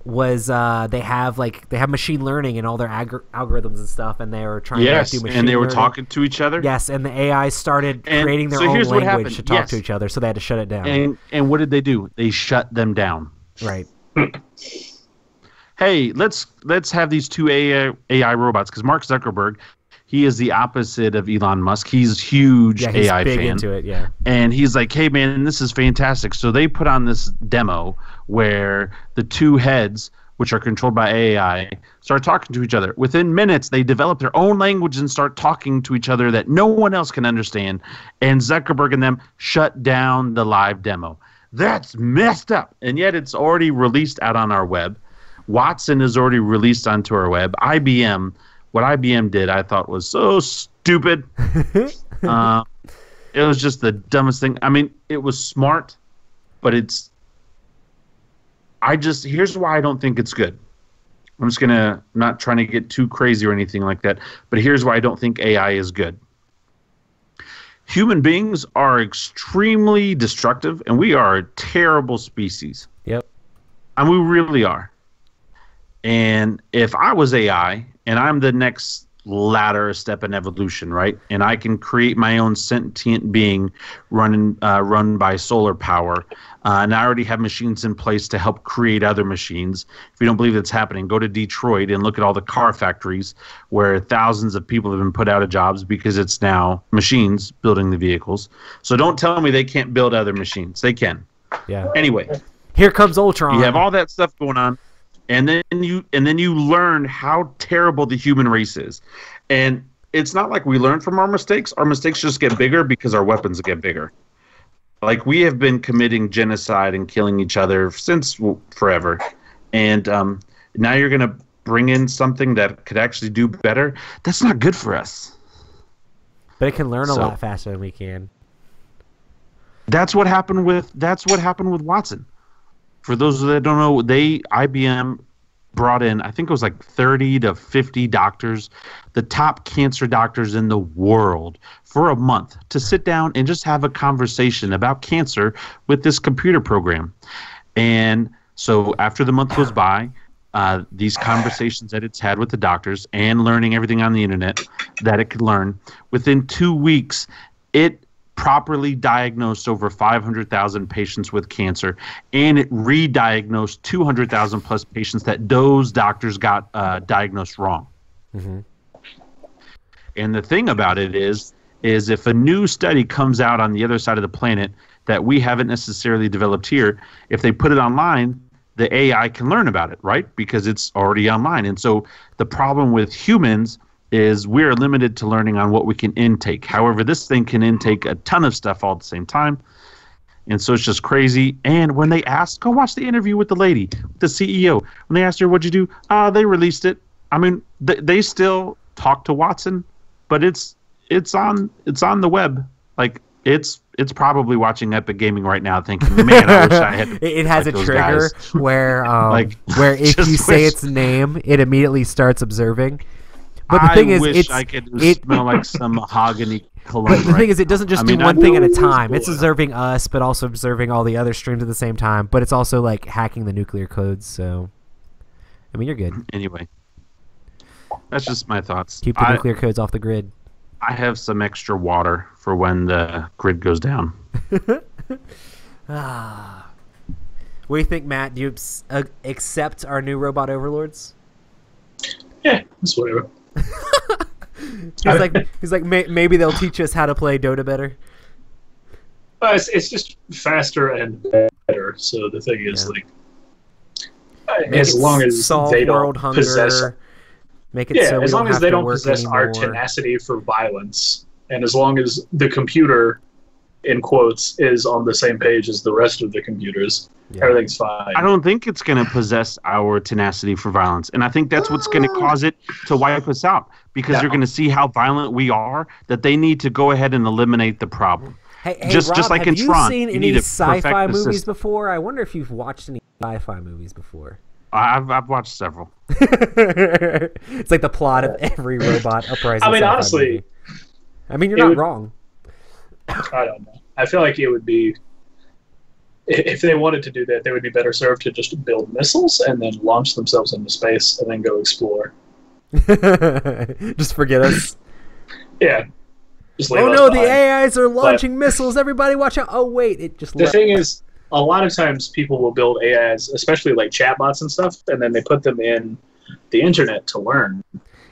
was they have machine learning and all their algorithms and stuff, and they were trying to do machine learning. And they were talking to each other. Yes, and the AI started creating their own language to talk to each other, so they had to shut it down. And what did they do? They shut them down. Right. Hey, let's have these two AI robots, because Mark Zuckerberg, he is the opposite of Elon Musk. He's a huge he's AI big fan. Into it, yeah. And he's like, hey, man, this is fantastic. So they put on this demo where the two heads, which are controlled by AI, start talking to each other. Within minutes, they develop their own language and start talking to each other that no one else can understand. And Zuckerberg and them shut down the live demo. That's messed up. And yet it's already released out on our web. Watson is already released onto our web. What IBM did, I thought was so stupid. It was just the dumbest thing. I mean, it was smart, but here's why I don't think it's good. I'm not trying to get too crazy or anything like that, but here's why I don't think AI is good. Human beings are extremely destructive, and we are a terrible species. Yep. And we really are. And if I was AI, and I'm the next ladder step in evolution, right? And I can create my own sentient being run by solar power. And I already have machines in place to help create other machines. If you don't believe that's happening, go to Detroit and look at all the car factories where thousands of people have been put out of jobs because it's now machines building the vehicles. So don't tell me they can't build other machines. They can. Yeah. Anyway. Here comes Ultron. You have all that stuff going on. And then you learn how terrible the human race is. And it's not like we learn from our mistakes. Our mistakes just get bigger because our weapons get bigger. Like, we have been committing genocide and killing each other since forever. And now you're going to bring in something that could actually do better. That's not good for us. But it can learn a lot faster than we can. That's what happened with Watson. For those that don't know, IBM brought in, I think it was like 30 to 50 doctors, the top cancer doctors in the world, for a month to sit down and just have a conversation about cancer with this computer program. And so after the month goes by, these conversations that it's had with the doctors and learning everything on the internet that it could learn, within 2 weeks, it properly diagnosed over 500,000 patients with cancer, and it re-diagnosed 200,000 plus patients that those doctors got diagnosed wrong. Mm-hmm. And the thing about it is if a new study comes out on the other side of the planet that we haven't necessarily developed here, if they put it online, the AI can learn about it, right? Because it's already online. And so the problem with humans is we're limited to learning on what we can intake. However, this thing can intake a ton of stuff all at the same time. And so it's just crazy. And when they ask, go watch the interview with the lady, the CEO. When they asked her, what'd you do? They released it. I mean, they still talk to Watson, but it's on the web. Like, it's probably watching Epic Gaming right now thinking, man, I wish I had it has a trigger guys. where if you say its name, it immediately starts observing. But the thing is, I could smell like some mahogany cologne. But the thing is, it doesn't just do one thing at a time. It's observing us, but also observing all the other streams at the same time. But it's also like hacking the nuclear codes. So, I mean, you're good. Anyway, that's just my thoughts. Keep the nuclear codes off the grid. I have some extra water for when the grid goes down. What do you think, Matt? Do you accept our new robot overlords? Yeah, it's whatever. he's like maybe they'll teach us how to play Dota better. It's just faster and better. So the thing is, as long as they don't possess, make it so as long as they don't possess our tenacity for violence, and as long as the computer, in quotes, is on the same page as the rest of the computers, everything's fine. I don't think it's going to possess our tenacity for violence. And I think that's what's going to cause it to wipe us out. Because they're going to see how violent we are, that they need to go ahead and eliminate the problem. Hey, just Rob, like in have Tron, you seen any sci-fi movies before? I wonder if you've watched any sci-fi movies before. I've watched several. It's like the plot of every robot uprising. I mean, sci-fi honestly, movie. I mean, you're not wrong. I don't know. I feel like it would be, if they wanted to do that, they would be better served to just build missiles and then launch themselves into space and then go explore. Just forget us. Yeah. Just leave Oh us no, the behind. AIs are launching missiles. Everybody watch out. Oh wait, it just The thing is, a lot of times people will build AIs, especially like chatbots and stuff, and then they put them in the internet to learn.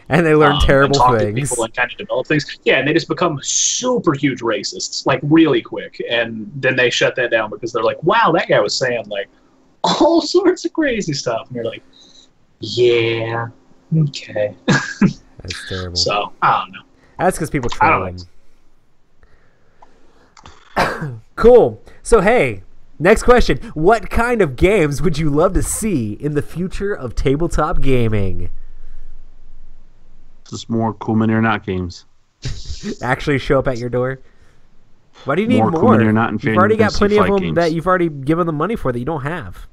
And they learn terrible and talk things. To people and kind of develop things. Yeah, and they just become super huge racists, like really quick. And then they shut that down because they're like, wow, that guy was saying like all sorts of crazy stuff. And you're like, yeah, okay. That's terrible. So, I don't know. That's because people troll I them. Cool. So, hey, next question. What kind of games would you love to see in the future of tabletop gaming? Just more Cool Mini or Not games. Actually show up at your door? Why do you need more? Cool Mini or Not and you've already got plenty of them games. that you've already given the money for that you don't have.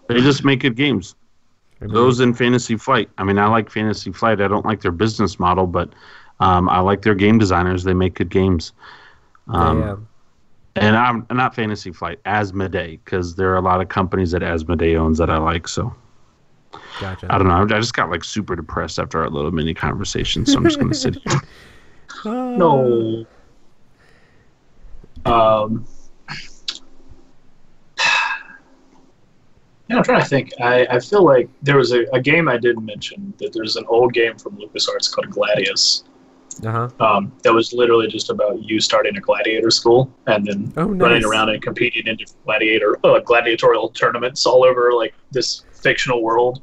They just make good games. Those in Fantasy Flight. I mean, I like Fantasy Flight. I don't like their business model, but I like their game designers. They make good games. Yeah. And I'm not Fantasy Flight, Asmodee, because there are a lot of companies that Asmodee owns that I like. So Gotcha. I don't know. I just got like super depressed after our little mini conversation, so I'm just going to sit here. No. Yeah, I'm trying to think. I feel like there was a game I didn't mention, that there's an old game from LucasArts called Gladius. That was literally just about you starting a gladiator school and then running around and competing in gladiatorial tournaments all over like this fictional world.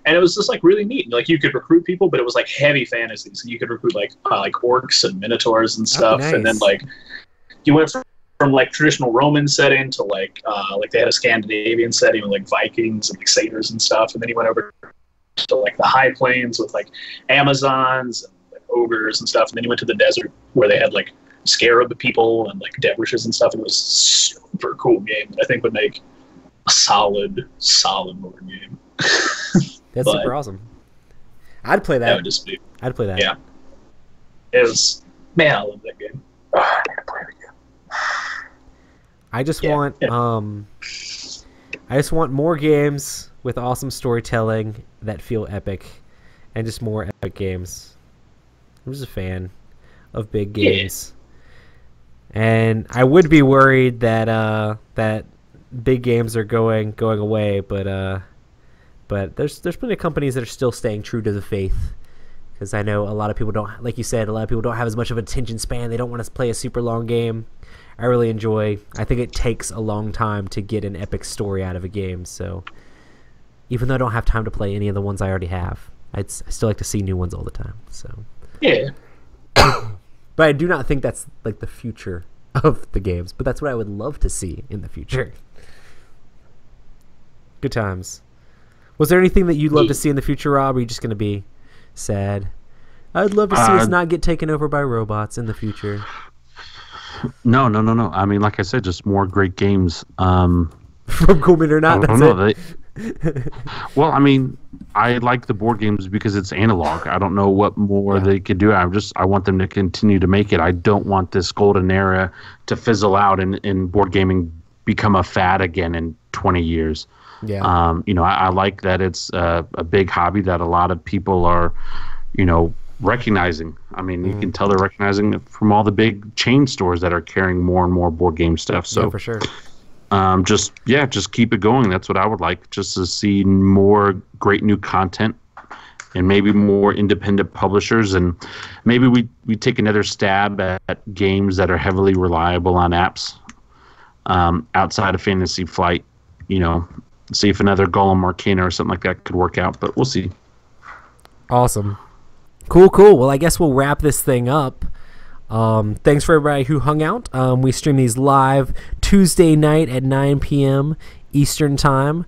And it was just like really neat. Like you could recruit people, but it was like heavy fantasy. So you could recruit like orcs and minotaurs and stuff. Nice. And then like you went from like traditional Roman setting to like they had a Scandinavian setting with like Vikings and like satyrs and stuff. And then you went over to like the high plains with like Amazons and like ogres and stuff. And then you went to the desert where they had like scarab people and like dervishes and stuff. And it was a super cool game that I think would make a solid board game. That's super awesome. I'd play that. That would just be. I'd play that. Yeah. It was. Man, I love that game. Oh, I need to play it again. I just want more games with awesome storytelling that feel epic, and just more epic games. I'm just a fan of big games, and I would be worried that that big games are going away, but there's plenty of companies that are still staying true to the faith. Because I know a lot of people don't, like you said, a lot of people don't have as much of an attention span. They don't want to play a super long game. I think it takes a long time to get an epic story out of a game. So even though I don't have time to play any of the ones I already have, I still like to see new ones all the time. So yeah. But I do not think that's like the future of the games. But that's what I would love to see in the future. Good times. Was there anything that you'd love to see in the future, Rob? Or are you just going to be sad? I'd love to see us not get taken over by robots in the future. No. I mean, like I said, just more great games. From Cool Mini or Not, that's it. Well, I mean, I like the board games because it's analog. I don't know what more they could do. I want them to continue to make it. I don't want this golden era to fizzle out and board gaming become a fad again in 20 years. Yeah. I like that it's a big hobby that a lot of people are, recognizing. I mean, you can tell they're recognizing it from all the big chain stores that are carrying more and more board game stuff. So yeah, for sure. Just keep it going. That's what I would like, just to see more great new content and maybe more independent publishers. And maybe we take another stab at games that are heavily reliable on apps outside of Fantasy Flight, see if another Golem Arcana or something like that could work out, but we'll see. Awesome. Cool. Well, I guess we'll wrap this thing up. Thanks for everybody who hung out. We stream these live Tuesday night at 9 p.m. Eastern Time.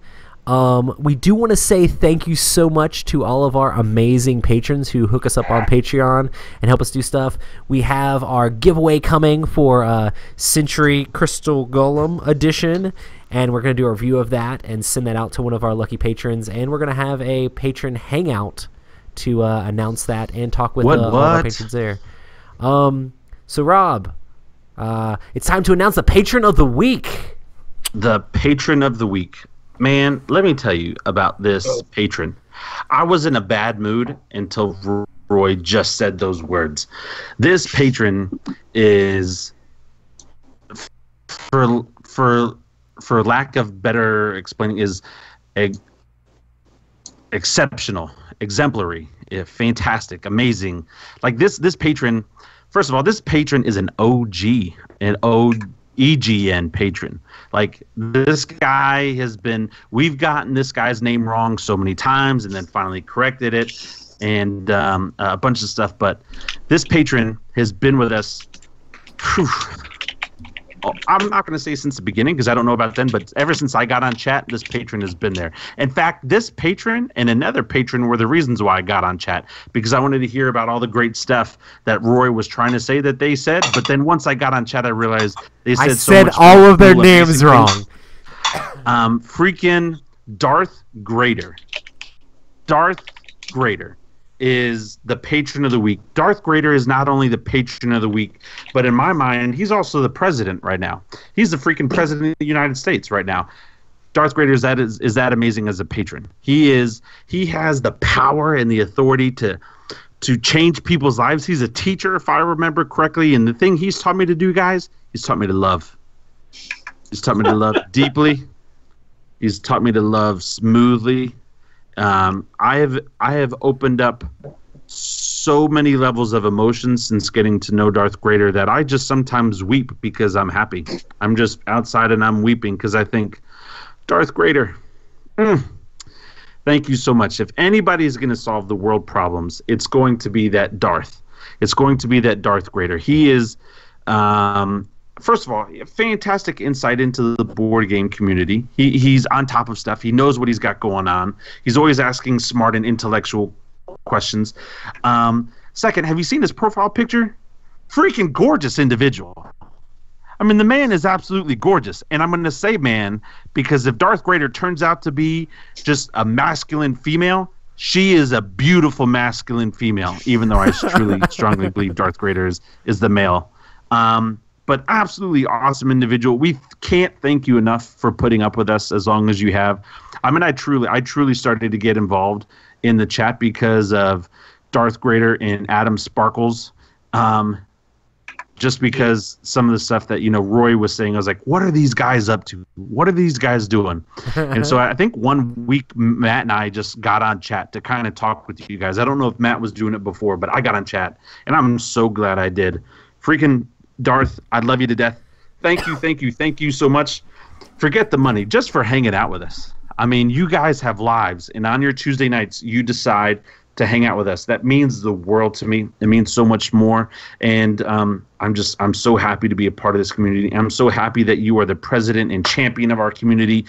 We do want to say thank you so much to all of our amazing patrons who hook us up on Patreon and help us do stuff. We have our giveaway coming for Century Crystal Golem Edition, and we're going to do a review of that and send that out to one of our lucky patrons. And we're going to have a patron hangout to announce that and talk with all of our patrons there. So, Rob, it's time to announce the patron of the week. The patron of the week. Man, let me tell you about this patron. I was in a bad mood until Roy just said those words. This patron is, for lack of better explaining, is exceptional, exemplary, fantastic, amazing. Like this patron. First of all, this patron is an OG, an EGN patron. Like, this guy has been, we've gotten this guy's name wrong so many times and then finally corrected it and a bunch of stuff. But this patron has been with us, I'm not going to say since the beginning because I don't know about then, but ever since I got on chat, this patron has been there. In fact, this patron and another patron were the reasons why I got on chat, because I wanted to hear about all the great stuff that Roy was trying to say that they said. But then once I got on chat, I realized they said so much all of their cool, names wrong. Freaking Darth Grader. Darth Grader is the patron of the week. Darth Grader is not only the patron of the week, but in my mind, he's also the president right now. He's the freaking president of the United States right now. Darth Grader is that amazing as a patron. He has the power and the authority to change people's lives. He's a teacher, if I remember correctly, and the thing he's taught me to do, guys, he's taught me to love. He's taught me to love deeply. He's taught me to love smoothly. I have opened up so many levels of emotion since getting to know Darth Grader that I just sometimes weep because I'm happy. I'm just outside and I'm weeping because I think, Darth Grader, thank you so much. If anybody's going to solve the world problems, it's going to be that Darth. It's going to be that Darth Grader. He is, first of all, fantastic insight into the board game community. He's on top of stuff. He knows what he's got going on. He's always asking smart and intellectual questions. Second, have you seen his profile picture? Freaking gorgeous individual. I mean, the man is absolutely gorgeous. And I'm going to say man, because if Darth Grader turns out to be just a masculine female, she is a beautiful masculine female, even though I truly, strongly believe Darth Grader is the male. But absolutely awesome individual. We can't thank you enough for putting up with us as long as you have. I mean, I truly started to get involved in the chat because of Darth Grader and Adam Sparkles. Just because some of the stuff that, Roy was saying, I was like, what are these guys up to? What are these guys doing? And so I think one week Matt and I just got on chat to kind of talk with you guys. I don't know if Matt was doing it before, but I got on chat, and I'm so glad I did. Freaking Darth, I love you to death. Thank you so much. Forget the money, just for hanging out with us. I mean, you guys have lives, and on your Tuesday nights, you decide to hang out with us. That means the world to me. It means so much more, and I'm so happy to be a part of this community. I'm so happy that you are the president and champion of our community.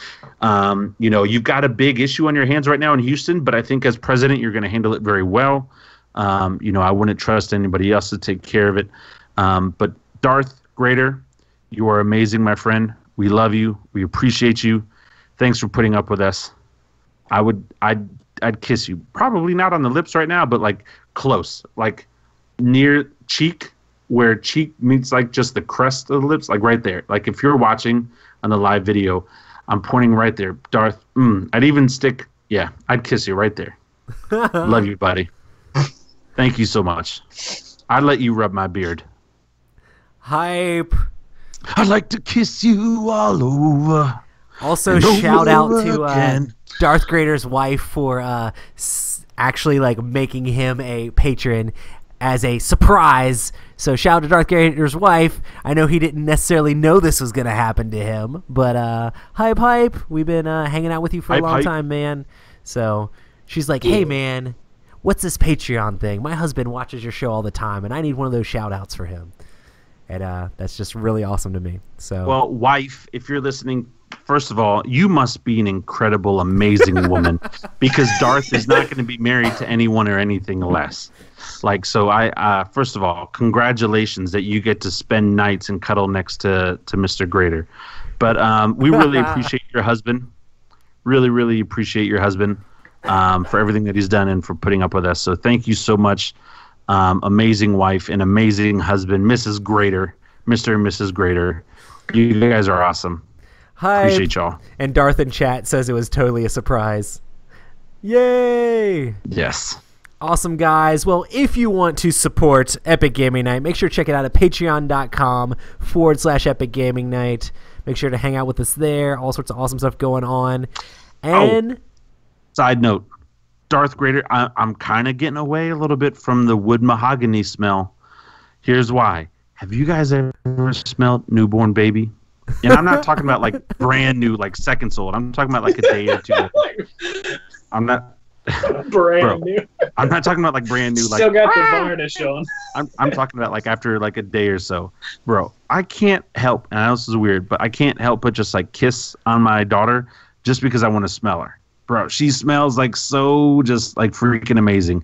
You've got a big issue on your hands right now in Houston, but I think as president, you're going to handle it very well. I wouldn't trust anybody else to take care of it. But Darth Grader, you are amazing, my friend. We love you. We appreciate you. Thanks for putting up with us. I'd kiss you. Probably not on the lips right now, but like close, like near cheek, where cheek meets like just the crest of the lips, like right there. Like if you're watching on the live video, I'm pointing right there. Darth, I'd kiss you right there. Love you, buddy. Thank you so much. I'd let you rub my beard. Hype. I'd like to kiss you all over. Also, shout out to Darth Grader's wife for actually like making him a patron as a surprise. So shout out to Darth Grader's wife. I know he didn't necessarily know this was going to happen to him, but hype. We've been hanging out with you for a long time, man. So she's like, hey, man, what's this Patreon thing? My husband watches your show all the time, and I need one of those shout outs for him. And that's just really awesome to me. So, well, wife, if you're listening, first of all, you must be an incredible, amazing woman, because Darth is not going to be married to anyone or anything less. Like, so first of all, congratulations that you get to spend nights and cuddle next to Mr. Grader. But we really appreciate your husband. Really, really appreciate your husband for everything that he's done and for putting up with us. So thank you so much. Amazing wife and amazing husband, Mrs. Grader, Mr. and Mrs. Grader. You guys are awesome. Hi. Appreciate y'all. And Darth in chat says it was totally a surprise. Yay! Yes. Awesome, guys. Well, if you want to support Epic Gaming Night, make sure to check it out at patreon.com/Epic Gaming Night. Make sure to hang out with us there. All sorts of awesome stuff going on. And side note, Darth Grader, I'm kind of getting away a little bit from the wood mahogany smell. Here's why. Have you guys ever smelled newborn baby? And I'm not talking about like brand new, like seconds old. I'm talking about like a day or two. I'm not brand new. I'm not talking about like brand new. Still like, got the varnish on. I'm talking about like after like a day or so, bro. I can't help, and I know this is weird, but I can't help but just like kiss on my daughter just because I want to smell her, bro. She smells like so just like freaking amazing.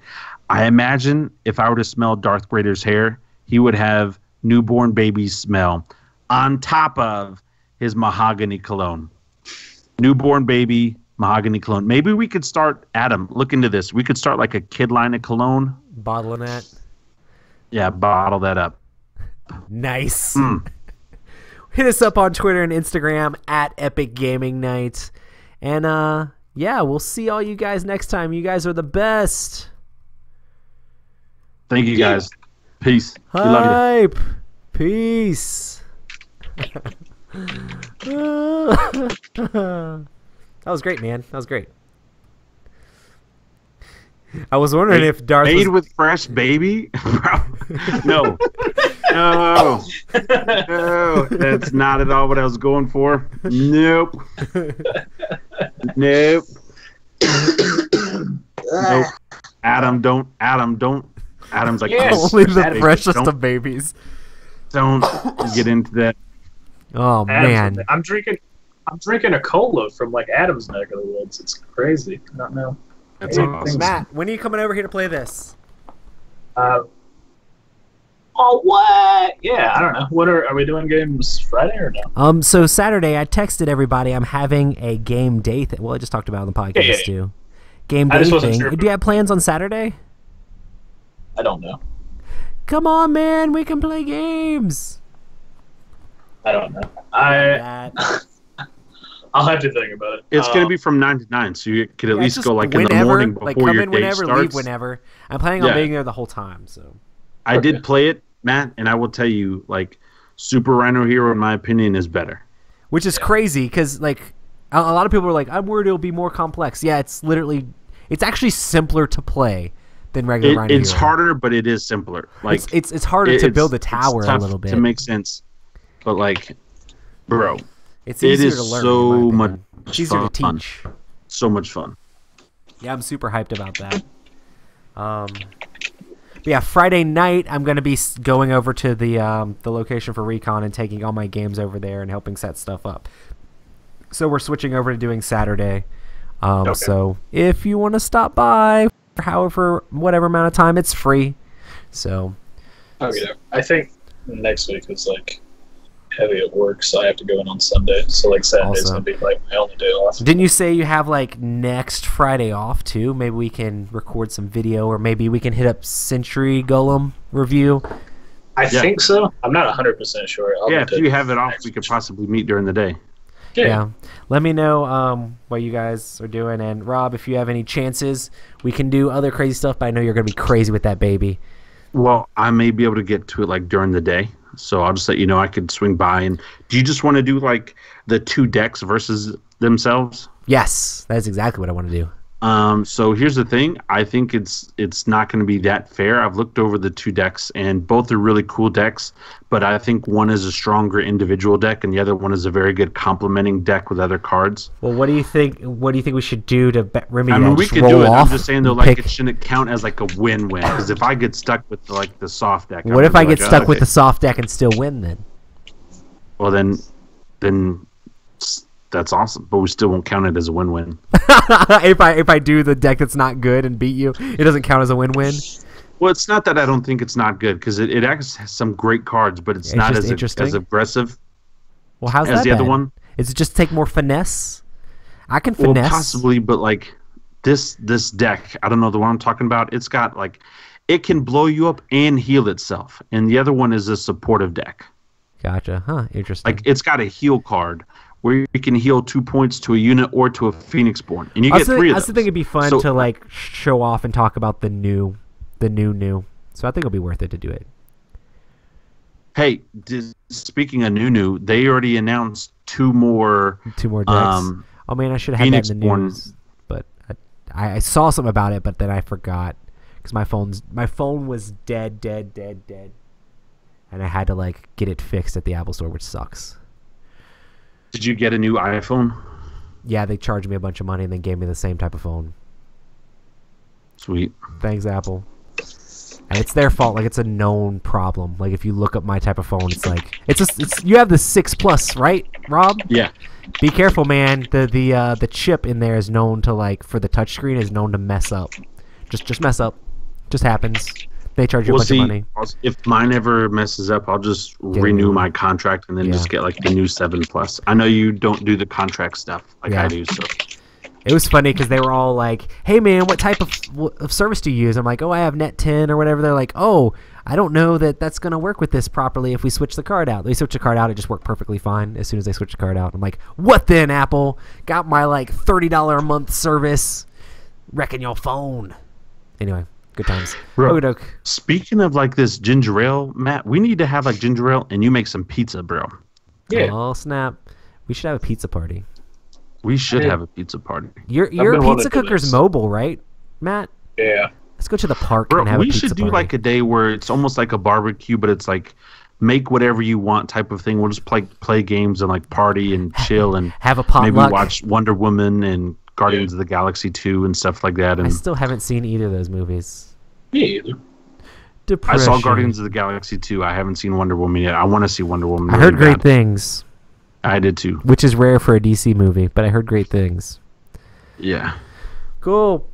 I imagine if I were to smell Darth Grader's hair, he would have newborn baby smell on top of his mahogany cologne. Newborn baby mahogany cologne. Maybe we could start, Adam, look into this. We could start like a kid line of cologne. bottling that. Yeah, bottle that up. Nice. Hit us up on Twitter and Instagram at Epic Gaming Night. And yeah, we'll see all you guys next time. You guys are the best. Thank you guys. Peace. We love you. Hype. Peace. That was great, man. That was great. I was wondering if Darth made was... with fresh baby. No, no, no. That's not at all what I was going for. Nope. Nope. Nope. Adam, don't. Adam, don't. Adam's like only the baby. freshest Don't- of babies. Don't get into that. Oh man. I'm drinking a cola from like Adam's neck of the woods. It's crazy. I don't know. That's Hey, awesome. Matt, when are you coming over here to play this? Oh, what? Yeah, I don't know. What are we doing games Friday or no? So Saturday, I texted everybody I'm having a game day thing. Well, I just talked about it on the podcast Yeah. too. Game I day just wasn't thing. sure if- Do you have plans on Saturday? I don't know. Come on, man. We can play games. I don't know. That. I'll have to think about it. It's gonna be from 9 to 9, so you could at least just go like whenever, in the morning before like, come your in day whenever, starts. leave whenever. I'm planning on Yeah. being there the whole time. So I did play it, Matt, and I will tell you, like, Super Rhino Hero, in my opinion, is better. which is crazy because like a lot of people are like, I'm worried it'll be more complex. Yeah, it's actually simpler to play than regular Rhino It's Hero. harder, but it is simpler. Like It's harder to build a tower it's a tough little bit. to make sense. But like, bro, It's it easier is to learn. so in my much opinion. It's easier to fun. teach. So much fun. Yeah, I'm super hyped about that. But yeah, Friday night I'm gonna be going over to the location for Recon and taking all my games over there and helping set stuff up. So we're switching over to doing Saturday. Okay. So if you want to stop by for whatever amount of time, it's free. So Okay. I think next week is like heavy at work, so I have to go in on Sunday. So like Saturday's Also- gonna be like my only day off. didn't you say you have like next Friday off too? Maybe we can record some video, or maybe we can hit up Century Golem review. I Yeah. think so. I'm not 100% sure. I'll Yeah, have if to- you have it off, we could possibly meet during the day. Yeah. Let me know what you guys are doing. And Rob, if you have any chances, we can do other crazy stuff, but I know you're going to be crazy with that baby. Well, I may be able to get to it like during the day, so I'll just let you know. I could swing by. And do you just want to do like the two decks versus themselves? Yes, that's exactly what I want to do. So here's the thing. I think it's not going to be that fair. I've looked over the two decks, and both are really cool decks. But I think one is a stronger individual deck, and the other one is a very good complementing deck with other cards. Well, what do you think? What do you think we should do to remedy I that? mean, we Just could roll do it. off I'm just saying though, and like pick- it shouldn't count as like a win-win. Because if I get stuck with like the soft deck, What if I get stuck with the the soft deck and still win then? Well, then that's awesome. But we still won't count it as a win-win. if I do the deck that's not good and beat you, it doesn't count as a win-win. Well, it's not that I don't think it's not good, because it actually has some great cards, but it's not as aggressive. Well, how's as that the bad? other one. Is it just take more finesse? I can finesse. Well, possibly, but like this deck, I don't know the one I'm talking about. It's got like, it can blow you up and heal itself, and the other one is a supportive deck. Gotcha. Huh. Interesting. Like, it's got a heal card where you can heal 2 points to a unit or to a Phoenix Born, and you get 3 of those. I still think it'd be fun to like show off and talk about the new. So I think it'll be worth it to do it. Hey, speaking of new, they already announced 2 more decks. Oh man, I should have had that in the news, but I saw something about it, but then I forgot because my phone was dead, and I had to like get it fixed at the Apple Store, which sucks. Did you get a new iPhone? Yeah, they charged me a bunch of money and then gave me the same type of phone. Sweet. Thanks, Apple. And it's their fault. Like, it's a known problem. Like, if you look up my type of phone, it's like it's you have the 6 Plus, right, Rob? Yeah. Be careful, man. The chip in there is known to, like, for the touchscreen is known to mess up. Just mess up. Just happens. They charge you a bunch of money. If mine ever messes up, I'll just renew my contract and then just get like the new 7 Plus. I know you don't do the contract stuff like I do, so. It was funny because they were all like, "Hey man, what type of service do you use?" I'm like, "Oh, I have Net 10 or whatever." They're like, "Oh, I don't know that's gonna work with this properly if we switch the card out." They switch the card out, it just worked perfectly fine as soon as they switch the card out. I'm like, "What then, Apple? Got my like $30 a month service, wrecking your phone." Anyway, good times. Bro, speaking of like this ginger ale, Matt, we need to have like ginger ale and you make some pizza, bro. Yeah. Oh snap! We should have a pizza party. We should have a pizza party. Your pizza cooker's mobile, right, Matt? Yeah. Let's go to the park Bro, and have a pizza should do party. like a day where it's almost like a barbecue, but it's like make whatever you want type of thing. We'll just play games and like party and chill and have a potluck. Maybe watch Wonder Woman and Guardians of the Galaxy 2 and stuff like that. And I still haven't seen either of those movies. Me either. Depression. I saw Guardians of the Galaxy 2. I haven't seen Wonder Woman yet. I want to see Wonder Woman. I heard great things. I did too. Which is rare for a DC movie, but I heard great things. Yeah. Cool.